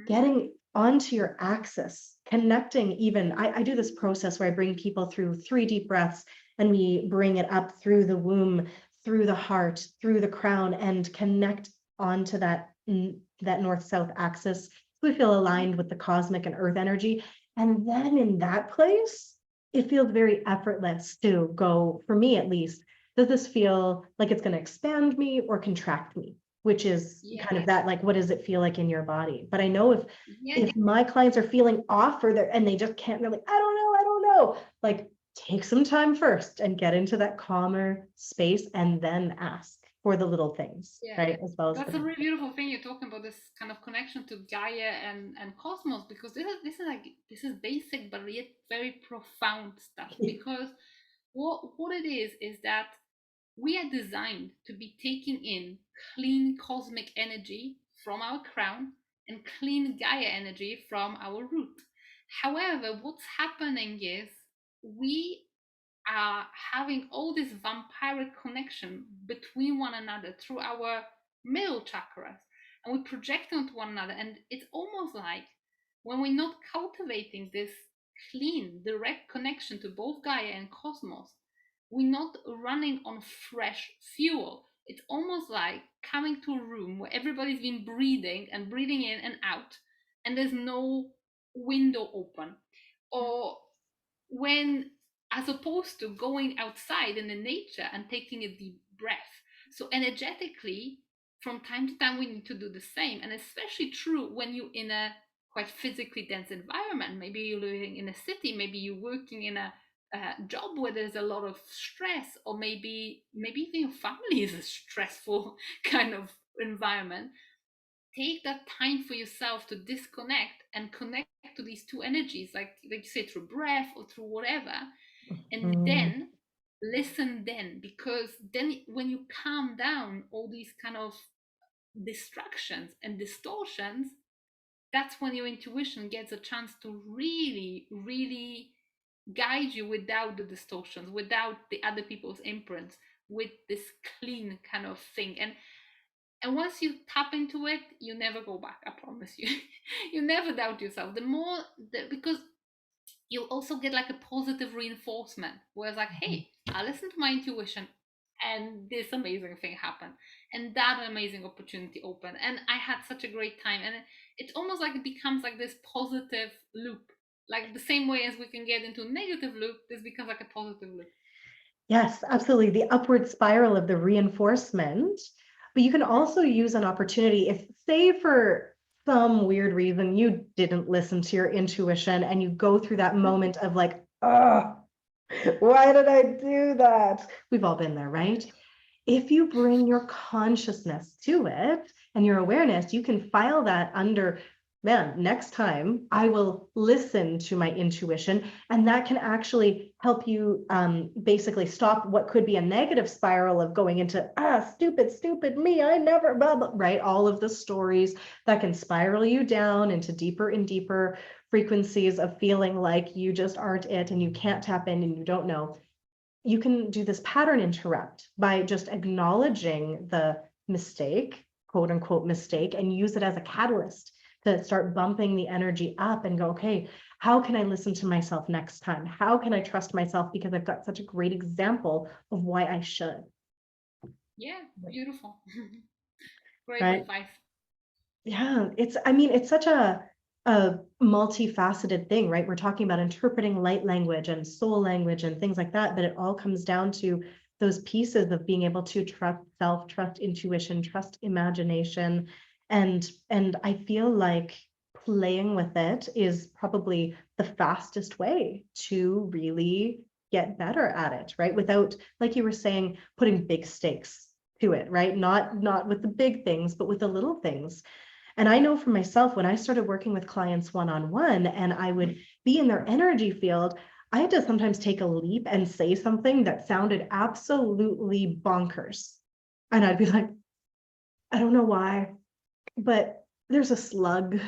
Getting onto your axis, connecting even, I do this process where I bring people through 3 deep breaths and we bring it up through the womb, through the heart, through the crown, and connect onto that north-south axis. So we feel aligned with the cosmic and earth energy. And then in that place, it feels very effortless to go, for me at least, does this feel like it's going to expand me or contract me? Which is kind of Yes. that, like, what does it feel like in your body? But I know Yes. if my clients are feeling off or they're and they just can't really, I don't know, like take some time first and get into that calmer space and then ask for the little things, Yeah. right? As well as the That's a big really things. beautiful thing you're talking about, this kind of connection to Gaia and cosmos, because this is like, this is basic but yet very profound stuff. Because what it is that we are designed to be taking in clean cosmic energy from our crown and clean Gaia energy from our root. However, what's happening is we are having all this vampiric connection between one another through our middle chakras, and we project onto one another. And it's almost like when we're not cultivating this clean, direct connection to both Gaia and cosmos, we're not running on fresh fuel. It's almost like coming to a room where everybody's been breathing and breathing in and out, and there's no window open. Or when, as opposed to going outside in the nature and taking a deep breath. So energetically, from time to time we need to do the same. And especially true when you're in a quite physically dense environment. Maybe you're living in a city, maybe you're working in a job where there's a lot of stress, or maybe even your family is a stressful kind of environment. Take that time for yourself to disconnect and connect to these two energies, like you say, through breath or through whatever. And Mm. then listen, then, because then when you calm down all these kind of distractions and distortions, that's when your intuition gets a chance to really, really guide you without the distortions, without the other people's imprints, with this clean kind of thing. And once you tap into it, you never go back, I promise you. You never doubt yourself. Because you also get like a positive reinforcement, where it's like, hey, I listened to my intuition and this amazing thing happened, and that amazing opportunity opened, and I had such a great time. And it's almost like it becomes like this positive loop, like the same way as we can get into a negative loop, this becomes like a positive loop. Yes, absolutely. The upward spiral of the reinforcement. But you can also use an opportunity if, say, for some weird reason, you didn't listen to your intuition and you go through that moment of like, oh, why did I do that? We've all been there, right? If you bring your consciousness to it and your awareness, you can file that under, man, next time I will listen to my intuition. And that can actually help you basically stop what could be a negative spiral of going into, stupid me, I never, blah, blah, right? All of the stories that can spiral you down into deeper and deeper frequencies of feeling like you just aren't it and you can't tap in and you don't know. You can do this pattern interrupt by just acknowledging the mistake, quote unquote mistake, and use it as a catalyst to start bumping the energy up and go, okay, how can I listen to myself next time? How can I trust myself? Because I've got such a great example of why I should. Yeah, beautiful. Great Right. advice. Yeah, I mean, it's such a multifaceted thing, right? We're talking about interpreting light language and soul language and things like that, but it all comes down to those pieces of being able to trust self, trust intuition, trust imagination. And I feel like playing with it is probably the fastest way to really get better at it, right? Without, like you were saying, putting big stakes to it, right? Not with the big things, but with the little things. And I know for myself, when I started working with clients one-on-one and I would be in their energy field, I had to sometimes take a leap and say something that sounded absolutely bonkers. And I'd be like, I don't know why, but there's a slug.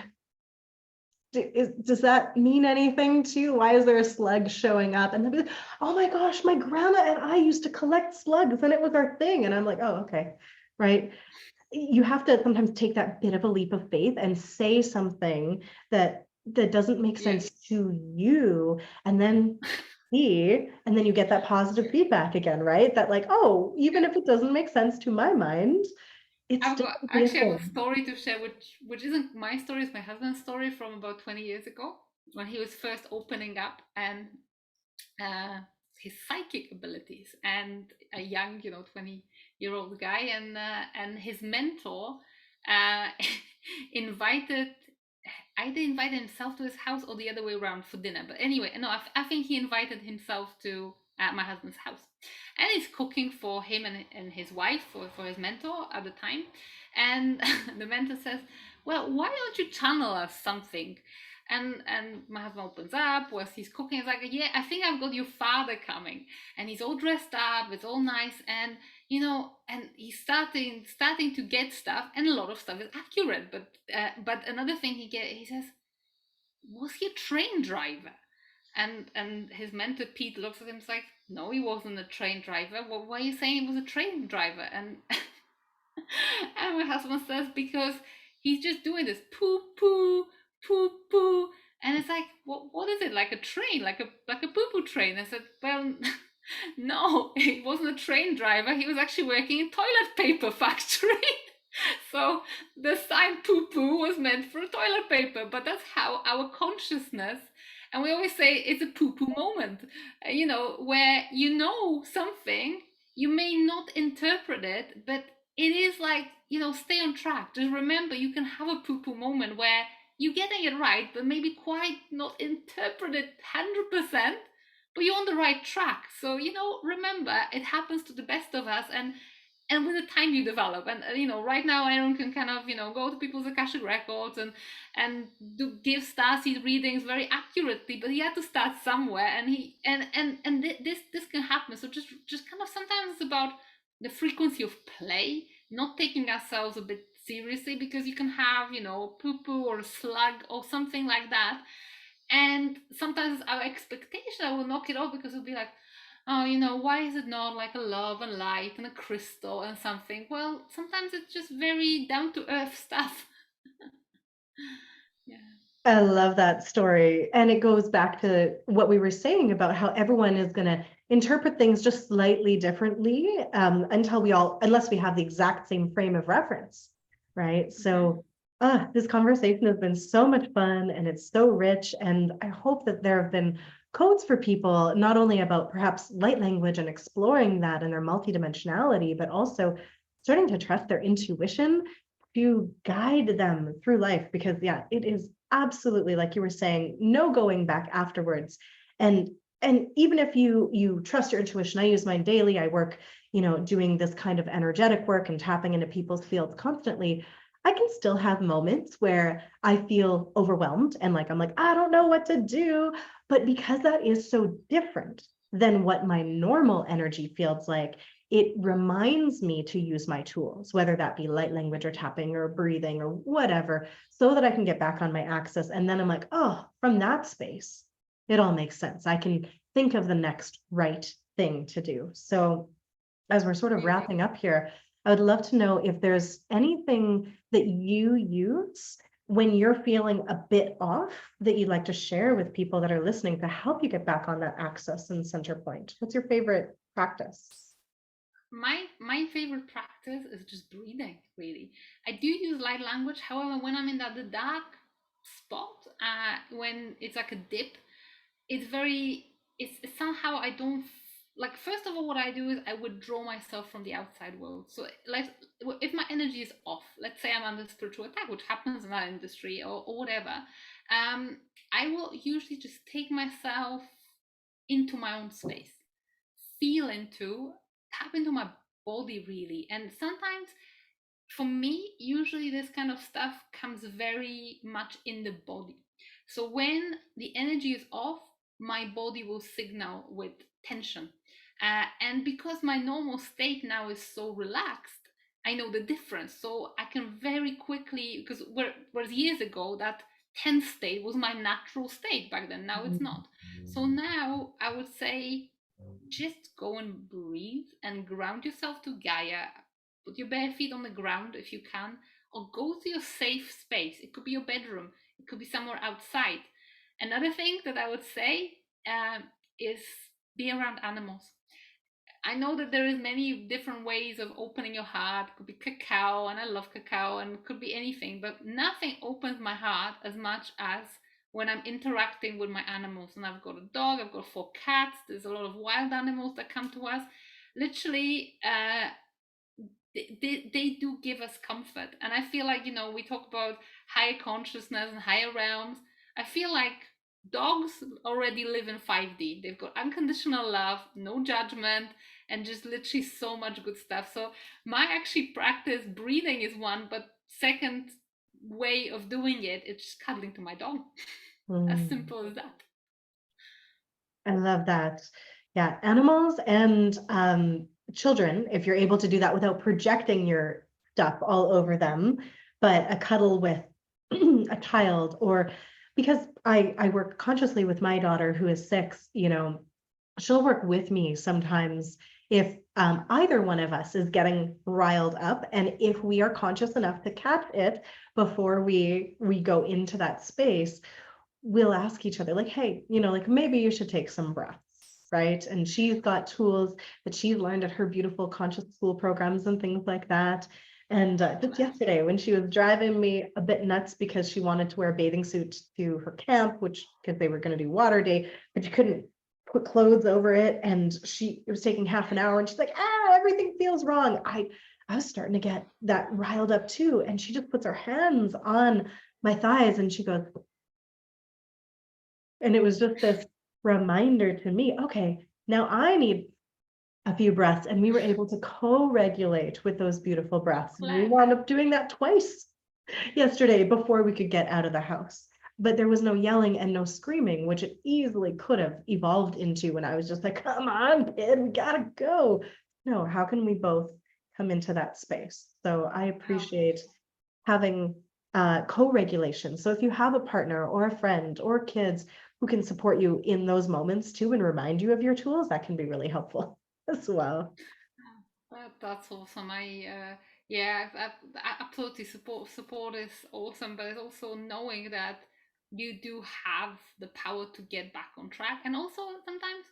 Does that mean anything to you? Why is there a slug showing up? And they'd be like, oh my gosh, my grandma and I used to collect slugs and it was our thing. And I'm like, oh, okay, right. You have to sometimes take that bit of a leap of faith and say something that doesn't make Yeah. sense to you, and then you get that positive feedback again, right? That like, oh, even if it doesn't make sense to my mind, it's I've still got be a actually have a thing. story to share, which isn't my story, it's my husband's story from about 20 years ago when he was first opening up and uh, his psychic abilities, and a young, 20-year-old guy, and his mentor uh, invited either invited himself to his house or the other way around for dinner. But anyway, no, I think he invited himself to my husband's house. And he's cooking for him and his wife, for his mentor at the time. And the mentor says, well, why don't you channel us something? And my husband opens up whilst he's cooking. He's like, yeah, I think I've got your father coming. And he's all dressed up, it's all nice. And and he's starting to get stuff, and a lot of stuff is accurate. But another thing he says, was he a train driver? And his mentor Pete looks at him, and is like, no, he wasn't a train driver. Well, why are you saying he was a train driver? And and my husband says, because he's just doing this poo poo poo poo, and it's like, what is it, like a train, like a poo poo train? I said, well, no, he wasn't a train driver. He was actually working in toilet paper factory. So the sign poo poo was meant for toilet paper, but that's how our consciousness, and we always say it's a poo poo moment, where something, you may not interpret it, but it is like, stay on track. Just remember, you can have a poo poo moment where you're getting it right, but maybe quite not interpreted 100%, but you're on the right track. So, remember, it happens to the best of us, and with the time you develop, and right now Aaron can kind of go to people's Akashic records and give starseed readings very accurately, but he had to start somewhere, and this can happen. So just kind of, sometimes it's about the frequency of play, not taking ourselves a bit seriously, because you can have poo poo or a slug or something like that, and sometimes our expectation will knock it off, because it'll be like, oh, why is it not like a love and light and a crystal and something? Well, sometimes it's just very down to earth stuff. Yeah. I love that story. And it goes back to what we were saying about how everyone is going to interpret things just slightly differently, unless we have the exact same frame of reference, right? So this conversation has been so much fun, and it's so rich. And I hope that there have been codes for people, not only about perhaps light language and exploring that and their multidimensionality, but also starting to trust their intuition to guide them through life. Because yeah, it is absolutely, like you were saying, no going back afterwards. And even if you trust your intuition, I use mine daily. I work, doing this kind of energetic work and tapping into people's fields constantly. I can still have moments where I feel overwhelmed and like I'm like, I don't know what to do. But because that is so different than what my normal energy feels like, it reminds me to use my tools, whether that be light language or tapping or breathing or whatever, so that I can get back on my axis. And then I'm like, oh, from that space, it all makes sense. I can think of the next right thing to do. So as we're sort of wrapping up here, I would love to know if there's anything that you use when you're feeling a bit off that you'd like to share with people that are listening to help you get back on that axis and center point. What's your favorite practice? My favorite practice is just breathing, really. I do use light language. However, when I'm in the dark spot, when it's like a dip, it's somehow I don't like, first of all, what I do is I withdraw myself from the outside world. So, like, if my energy is off, let's say I'm under spiritual attack, which happens in our industry, or whatever, um, I will usually just take myself into my own space, feel into, tap into my body really. And sometimes for me, usually this kind of stuff comes very much in the body. So when the energy is off, my body will signal with tension. And because my normal state now is so relaxed, I know the difference. So I can very quickly, because whereas years ago, that tense state was my natural state back then. Now it's not. So now I would say just go and breathe and ground yourself to Gaia. Put your bare feet on the ground if you can, or go to your safe space. It could be your bedroom, it could be somewhere outside. Another thing that I would say is be around animals. I know that there is many different ways of opening your heart. It could be cacao, and I love cacao, and it could be anything, but nothing opens my heart as much as when I'm interacting with my animals. And I've got a dog, I've got 4 cats, there's a lot of wild animals that come to us. Literally, they do give us comfort. And I feel like, we talk about higher consciousness and higher realms. I feel like dogs already live in 5D. They've got unconditional love, no judgment, and just literally so much good stuff. So my actually practice, breathing is one, but second way of doing it, it's just cuddling to my dog. As simple as that. I love that. Yeah, animals and children, if you're able to do that without projecting your stuff all over them, but a cuddle with a child, or because I work consciously with my daughter who is 6, she'll work with me sometimes if either one of us is getting riled up, and if we are conscious enough to catch it before we go into that space, we'll ask each other like, hey, like maybe you should take some breaths, right? And she's got tools that she's learned at her beautiful conscious school programs and things like that. And just yesterday, when she was driving me a bit nuts because she wanted to wear a bathing suit to her camp, which because they were going to do water day, but you couldn't put clothes over it, and it was taking half an hour, and she's like, everything feels wrong. I was starting to get that riled up too, and she just puts her hands on my thighs and she goes, and it was just this reminder to me, okay, now I need a few breaths. And we were able to co-regulate with those beautiful breaths. And we wound up doing that twice yesterday before we could get out of the house. But there was no yelling and no screaming, which it easily could have evolved into when I was just like, come on, kid, we gotta go. No, how can we both come into that space? So I appreciate having co-regulation. So if you have a partner or a friend or kids who can support you in those moments too and remind you of your tools, that can be really helpful as well. That's awesome. Yeah, I absolutely support is awesome, but it's also knowing that you do have the power to get back on track. And also sometimes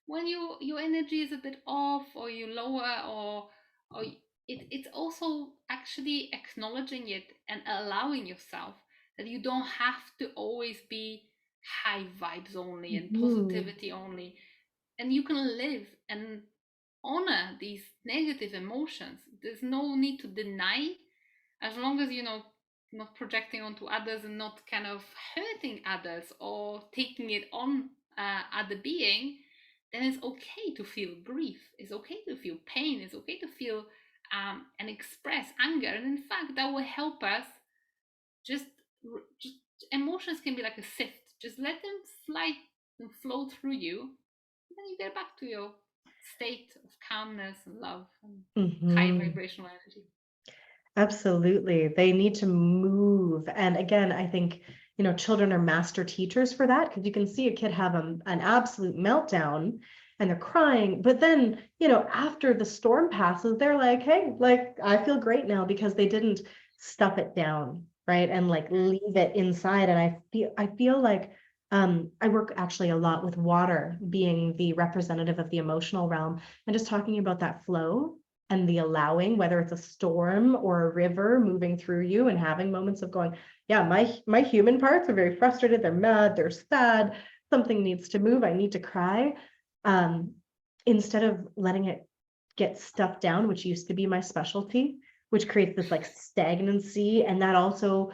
when your energy is a bit off, or you lower, or it's also actually acknowledging it and allowing yourself that you don't have to always be high vibes only and positivity only, and you can live and honor these negative emotions. There's no need to deny, as long as not projecting onto others and not kind of hurting others or taking it on other being. Then it's okay to feel grief. It's okay to feel pain. It's okay to feel and express anger. And in fact, that will help us just, just emotions can be like a sift. Just let them fly and flow through you, and then you get back to your state of calmness and love and high vibrational energy. Absolutely. They need to move. And again, I think, children are master teachers for that, because you can see a kid have an absolute meltdown and they're crying. But then, after the storm passes, they're like, hey, like, I feel great now because they didn't stuff it down, right? And like leave it inside. And I feel like I work actually a lot with water being the representative of the emotional realm, and just talking about that flow and the allowing, whether it's a storm or a river moving through you, and having moments of going, yeah, my human parts are very frustrated, they're mad, they're sad, something needs to move, I need to cry. instead of letting it get stuffed down, which used to be my specialty, which creates this like stagnancy, and that also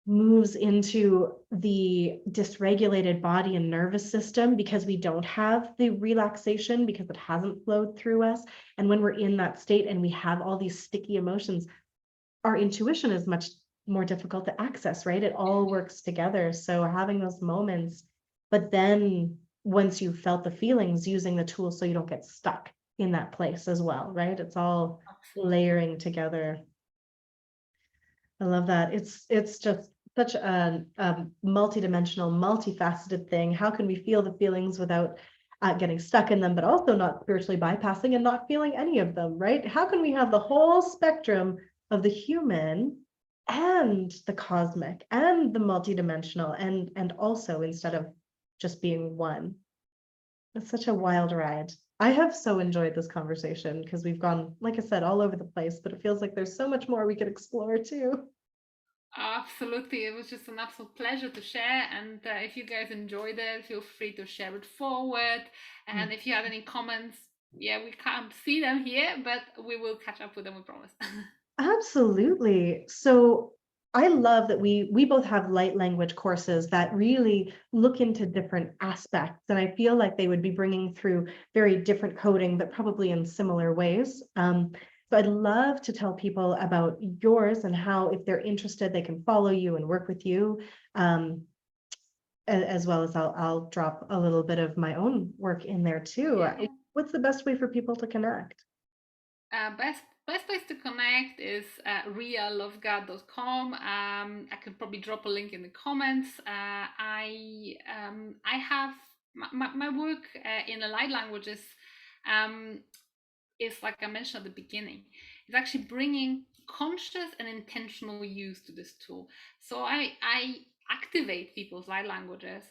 moves into the dysregulated body and nervous system because we don't have the relaxation because it hasn't flowed through us. And when we're in that state and we have all these sticky emotions, our intuition is much more difficult to access, right? It all works together. So having those moments, but then once you've felt the feelings, using the tools so you don't get stuck in that place as well, right? It's all Absolutely. layering together. I love that. It's just such a multidimensional, multifaceted thing. How can we feel the feelings without getting stuck in them, but also not spiritually bypassing and not feeling any of them, right? How can we have the whole spectrum of the human and the cosmic and the multidimensional and also instead of just being one? It's such a wild ride. I have so enjoyed this conversation because we've gone, like I said, all over the place, but it feels like there's so much more we could explore too. Absolutely. It was just an absolute pleasure to share. And if you guys enjoyed it, feel free to share it forward. And if you had any comments, yeah, we can't see them here, but we will catch up with them, we promise. Absolutely. So I love that we both have light language courses that really look into different aspects, and I feel like they would be bringing through very different coding, but probably in similar ways. So I'd love to tell people about yours and how, if they're interested, they can follow you and work with you. Um, as well as I'll drop a little bit of my own work in there too. Yeah, yeah. What's the best way for people to connect? Best place to connect is rialoveguard.com. I could probably drop a link in the comments. I have my work in the light languages um, is, like I mentioned at the beginning, is actually bringing conscious and intentional use to this tool. So I activate people's light languages,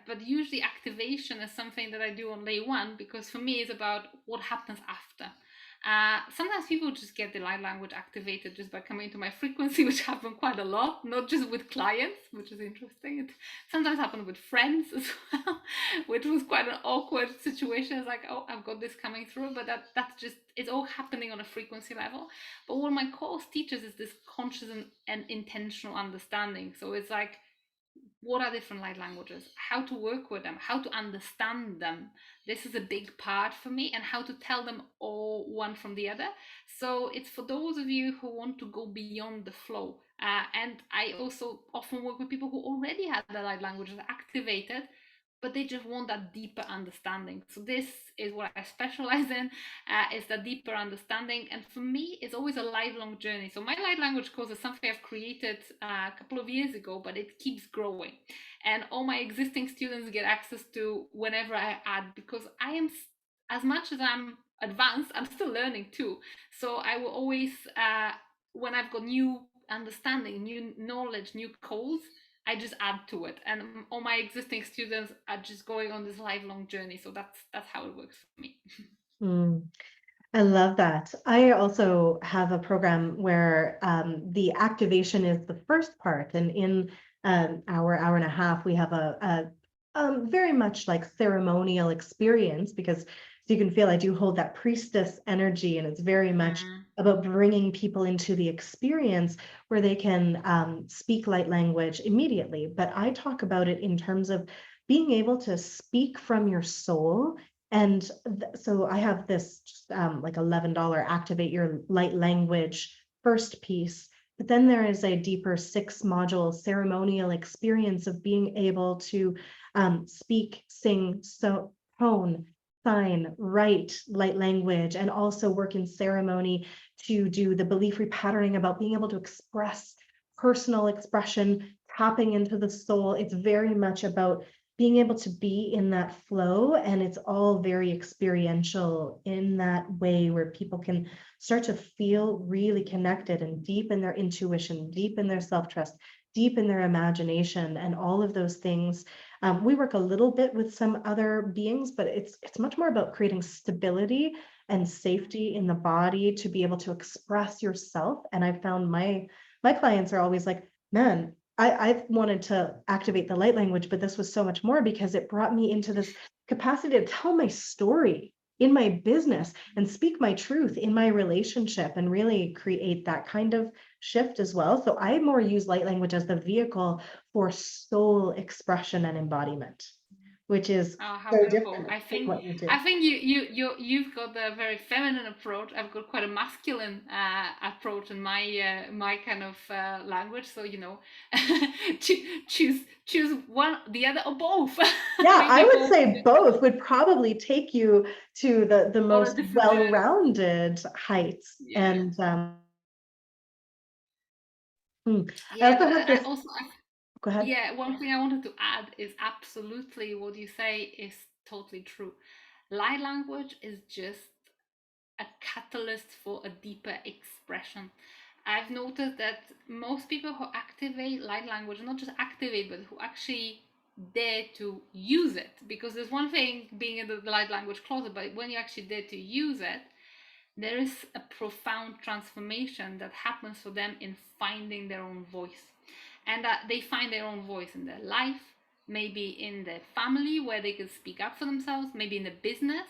but usually activation is something that I do on day one because for me it's about what happens after. Sometimes people just get the light language activated just by coming to my frequency, which happen quite a lot, not just with clients, which is interesting. It sometimes happened with friends as well, which was quite an awkward situation. It's like, oh, I've got this coming through, but that's just, it's all happening on a frequency level. But what my course teaches is this conscious and intentional understanding. So it's like, what are different light languages, how to work with them, how to understand them. This is a big part for me, and how to tell them all one from the other. So it's for those of you who want to go beyond the flow. And I also often work with people who already have the light languages activated, but they just want that deeper understanding. So this is what I specialize in, is that deeper understanding. And for me, it's always a lifelong journey. So my light language course is something I've created a couple of years ago, but it keeps growing. And all my existing students get access to whenever I add, because I am, as much as I'm advanced, I'm still learning too. So I will always, when I've got new understanding, new knowledge, new codes, I just add to it, and all my existing students are just going on this lifelong journey. So that's how it works for me. Mm. I love that. I also have a program where the activation is the first part, and in hour and a half, we have a very much like ceremonial experience because you can feel I do hold that priestess energy, and it's very much about bringing people into the experience where they can speak light language immediately. But I talk about it in terms of being able to speak from your soul. And so I have this like $11 activate your light language first piece, but then there is a deeper 6 module ceremonial experience of being able to speak, sing, so tone, sign, write light language, and also work in ceremony to do the belief repatterning about being able to express personal expression, tapping into the soul. It's very much about being able to be in that flow, and it's all very experiential in that way where people can start to feel really connected and deep in their intuition, deep in their self-trust, deep in their imagination, and all of those things. We work a little bit with some other beings, but it's much more about creating stability and safety in the body to be able to express yourself. And I found my clients are always like, man, I've wanted to activate the light language, but this was so much more because it brought me into this capacity to tell my story. in my business and speak my truth in my relationship and really create that kind of shift as well. So I more use light language as the vehicle for soul expression and embodiment, which is Oh, how so beautiful! different than what you do. I think you've got a very feminine approach. I've got quite a masculine approach in my kind of language. So choose one, the other, or both. Yeah, I Maybe would both, say both would probably take you to the on a most different journey. well-rounded heights. Yeah, And I yeah. also But have this, go ahead. yeah, one thing I wanted to add is absolutely what you say is totally true. Light language is just a catalyst for a deeper expression. I've noticed that most people who activate light language, not just activate, but who actually dare to use it, because there's one thing being in the light language closet, but when you actually dare to use it, there is a profound transformation that happens for them in finding their own voice. And that they find their own voice in their life, maybe in their family where they can speak up for themselves, maybe in the business.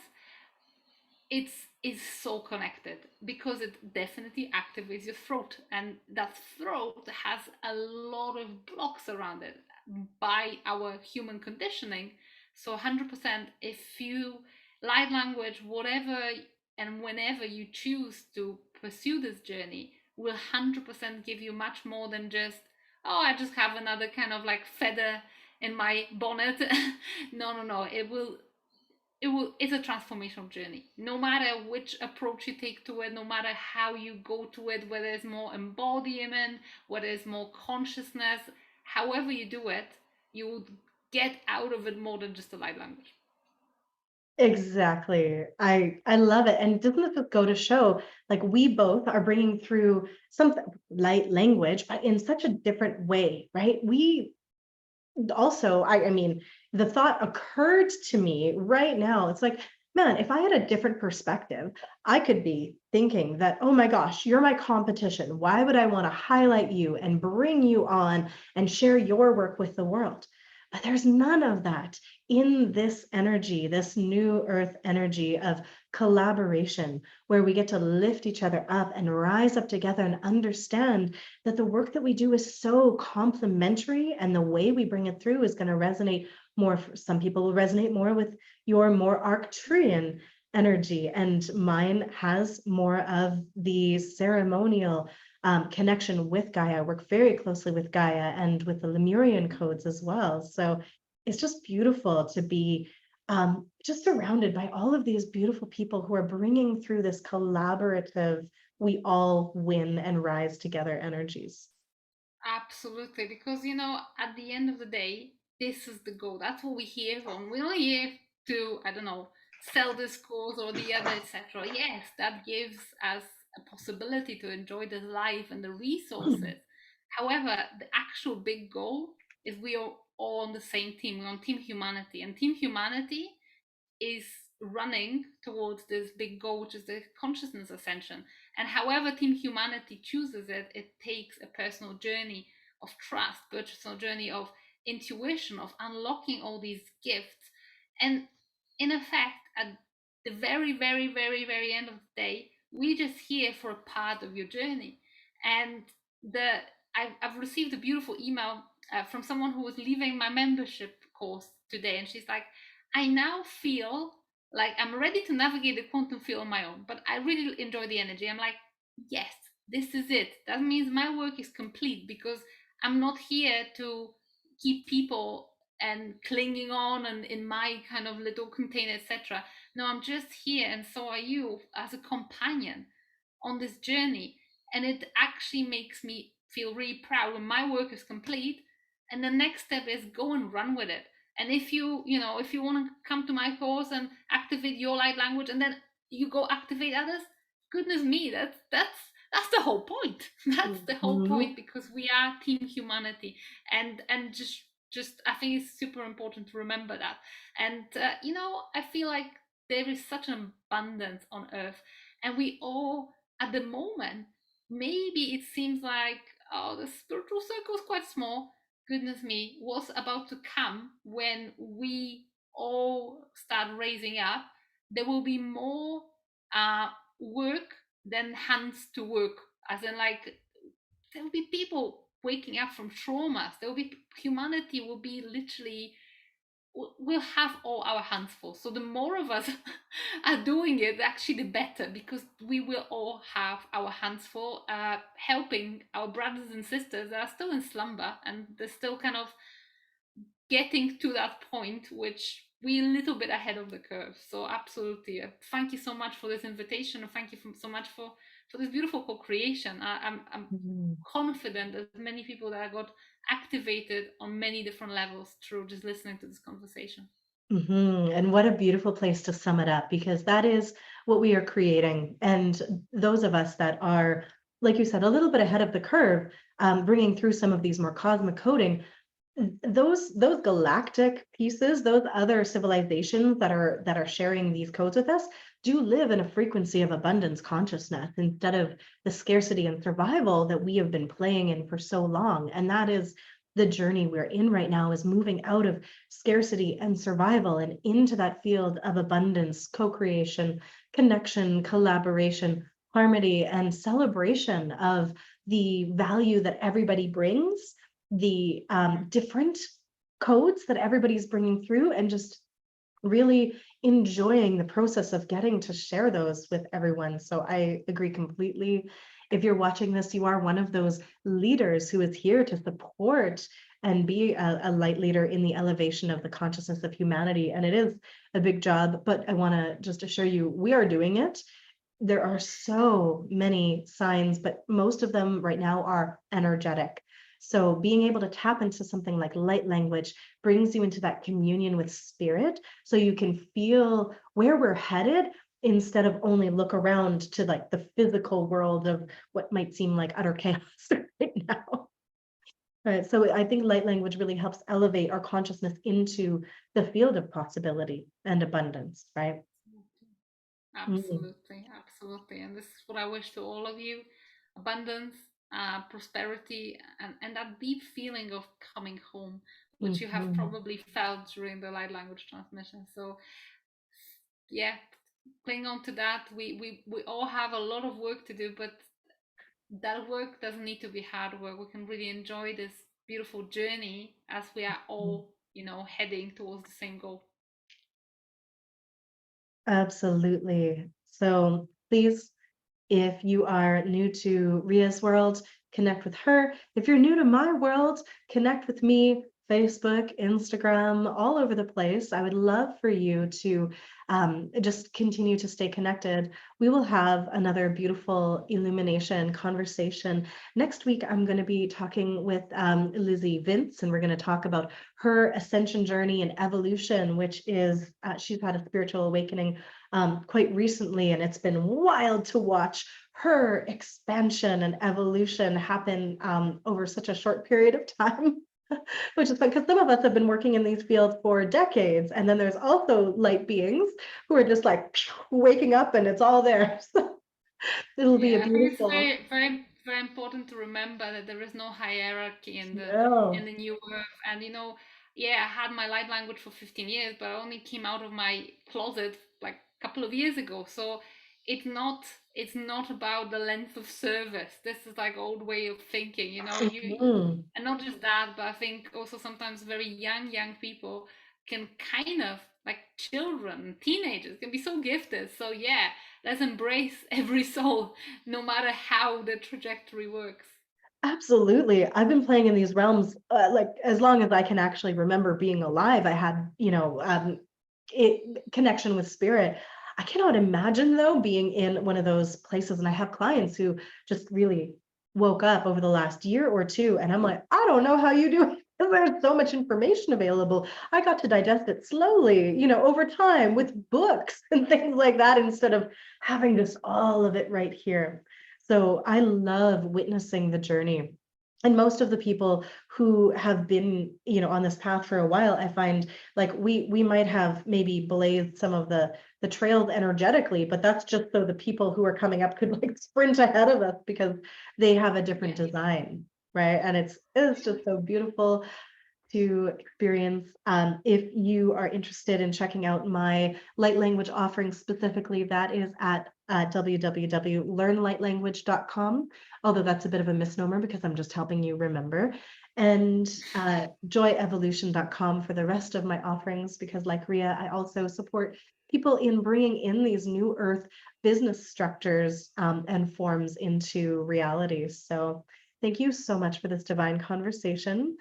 It's is so connected because it definitely activates your throat, and that throat has a lot of blocks around it by our human conditioning. So 100%, if you light language, whatever and whenever you choose to pursue this journey, will 100% give you much more than just, oh, I just have another kind of like feather in my bonnet. No, no, no, it's a transformational journey, no matter which approach you take to it, no matter how you go to it, whether it's more embodiment, whether it's more consciousness. However you do it, you will get out of it more than just a light language. Exactly. I love it. And doesn't it go to show, like we both are bringing through some light language, but in such a different way, right? We also, I mean, the thought occurred to me right now. It's like, man, if I had a different perspective, I could be thinking that, oh my gosh, you're my competition. Why would I want to highlight you and bring you on and share your work with the world? But there's none of that in this energy, this new earth energy of collaboration, where we get to lift each other up and rise up together and understand that the work that we do is so complementary, and the way we bring it through is going to resonate more. For some people will resonate more with your more Arcturian energy, and mine has more of the ceremonial connection with Gaia. I work very closely with Gaia and with the Lemurian codes as well. So it's just beautiful to be just surrounded by all of these beautiful people who are bringing through this collaborative, we all win and rise together energies. Absolutely, because at the end of the day, this is the goal. That's what we're here for. We're not here to, I don't know, sell this course or the other, etc. Yes, that gives us a possibility to enjoy the life and the resources. However, the actual big goal is we are all on the same team. We're on Team Humanity, and Team Humanity is running towards this big goal, which is the consciousness ascension. And however Team Humanity chooses it, it takes a personal journey of trust, personal journey of intuition, of unlocking all these gifts. And in effect, at the very, very, very, very end of the day, we're just here for a part of your journey. And the I've received a beautiful email from someone who was leaving my membership course today, and she's like, I now feel like I'm ready to navigate the quantum field on my own, but I really enjoy the energy. I'm like, yes, this is it. That means my work is complete because I'm not here to keep people and clinging on and in my kind of little container, etc. No, I'm just here, and so are you, as a companion on this journey. And it actually makes me feel really proud when my work is complete. And the next step is go and run with it. And if you want to come to my course and activate your light language, and then you go activate others, goodness me, that's the whole point. That's the whole Mhm. point, because we are Team Humanity. And just I think it's super important to remember that. And I feel like there is such an abundance on earth, and we all, at the moment, maybe it seems like, oh, the spiritual circle is quite small. Goodness me, what's about to come when we all start raising up? there will be more uh, work than hands to work. As in, like, there will be people waking up from traumas. There will be humanity will be literally we'll have all our hands full. So the more of us are doing it, actually, the better, because we will all have our hands full, helping our brothers and sisters that are still in slumber and they're still kind of getting to that point, which we're a little bit ahead of the curve. So absolutely, thank you so much for this invitation, and thank you so much for this beautiful co-creation. I'm Mhm. confident that many people that got activated on many different levels through just listening to this conversation. And what a beautiful place to sum it up, because that is what we are creating. And those of us that are, like you said, a little bit ahead of the curve, bringing through some of these more cosmic coding, those galactic pieces, those other civilizations that are sharing these codes with us, do live in a frequency of abundance consciousness instead of the scarcity and survival that we have been playing in for so long. And that is the journey we're in right now, is moving out of scarcity and survival and into that field of abundance, co-creation, connection, collaboration, harmony, and celebration of the value that everybody brings, the different codes that everybody's bringing through, and just really enjoying the process of getting to share those with everyone. So I agree completely. If you're watching this, you are one of those leaders who is here to support and be a light leader in the elevation of the consciousness of humanity. And it is a big job, but I want to just assure you, we are doing it. There are so many signs, but most of them right now are energetic. So being able to tap into something like light language brings you into that communion with spirit, so you can feel where we're headed instead of only look around to like the physical world of what might seem like utter chaos right now. Right. So I think light language really helps elevate our consciousness into the field of possibility and abundance, right? Mm, Absolutely, absolutely. And this is what I wish to all of you: abundance, prosperity, and that deep feeling of coming home, which you have mhm. probably felt during the light language transmission. So, yeah, cling on to that. We all have a lot of work to do, but that work doesn't need to be hard work. We can really enjoy this beautiful journey as we are all, heading towards the same goal. Absolutely. So please, if you are new to Ria's world, connect with her. If you're new to my world, connect with me, Facebook, Instagram, all over the place. I would love for you to just continue to stay connected. We will have another beautiful illumination conversation. Next week, I'm going to be talking with Lizzie Vince, and we're going to talk about her ascension journey and evolution, which is, she's had a spiritual awakening quite recently, and it's been wild to watch her expansion and evolution happen over such a short period of time. Which is fun, because some of us have been working in these fields for decades, and then there's also light beings who are just like waking up and it's all there. So it'll be a Yeah, I think it's beautiful. very, very, very important to remember that there is no hierarchy in No. the new earth. And yeah, I had my light language for 15 years, but I only came out of my closet like a couple of years ago. So it's not it's not about the length of service. This is like old way of thinking, Mhm. and not just that, but I think also sometimes very young people can kind of, like, children, teenagers can be so gifted. So yeah, let's embrace every soul, no matter how the trajectory works. Absolutely. I've been playing in these realms like as long as I can actually remember being alive. I had, connection with spirit. I cannot imagine though being in one of those places. And I have clients who just really woke up over the last year or two, and I'm like, I don't know how you do it. There's so much information available. I got to digest it slowly, over time with books and things like that, instead of having just all of it right here. So I love witnessing the journey. And most of the people who have been, on this path for a while, I find like we might have maybe blazed some of the trails energetically, but that's just so the people who are coming up could like sprint ahead of us because they have a different Yeah. design, right? And it's just so beautiful. to experience. If you are interested in checking out my light language offering specifically, that is at www.learnlightlanguage.com, although that's a bit of a misnomer because I'm just helping you remember, and joyevolution.com for the rest of my offerings, because like Riya, I also support people in bringing in these new earth business structures and forms into reality. So thank you so much for this divine conversation.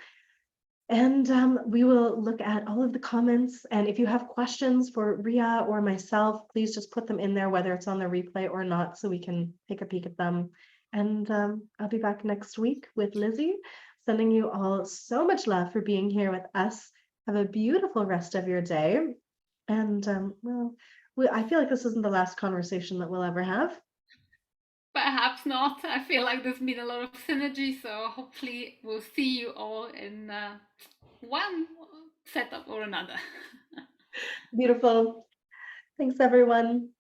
And we will look at all of the comments. And if you have questions for Riya or myself, please just put them in there, whether it's on the replay or not, so we can take a peek at them. And I'll be back next week with Lizzie, sending you all so much love for being here with us. Have a beautiful rest of your day. And I feel like this isn't the last conversation that we'll ever have. Perhaps not. I feel like there's been a lot of synergy, so hopefully we'll see you all in one setup or another. Beautiful. Thanks, everyone.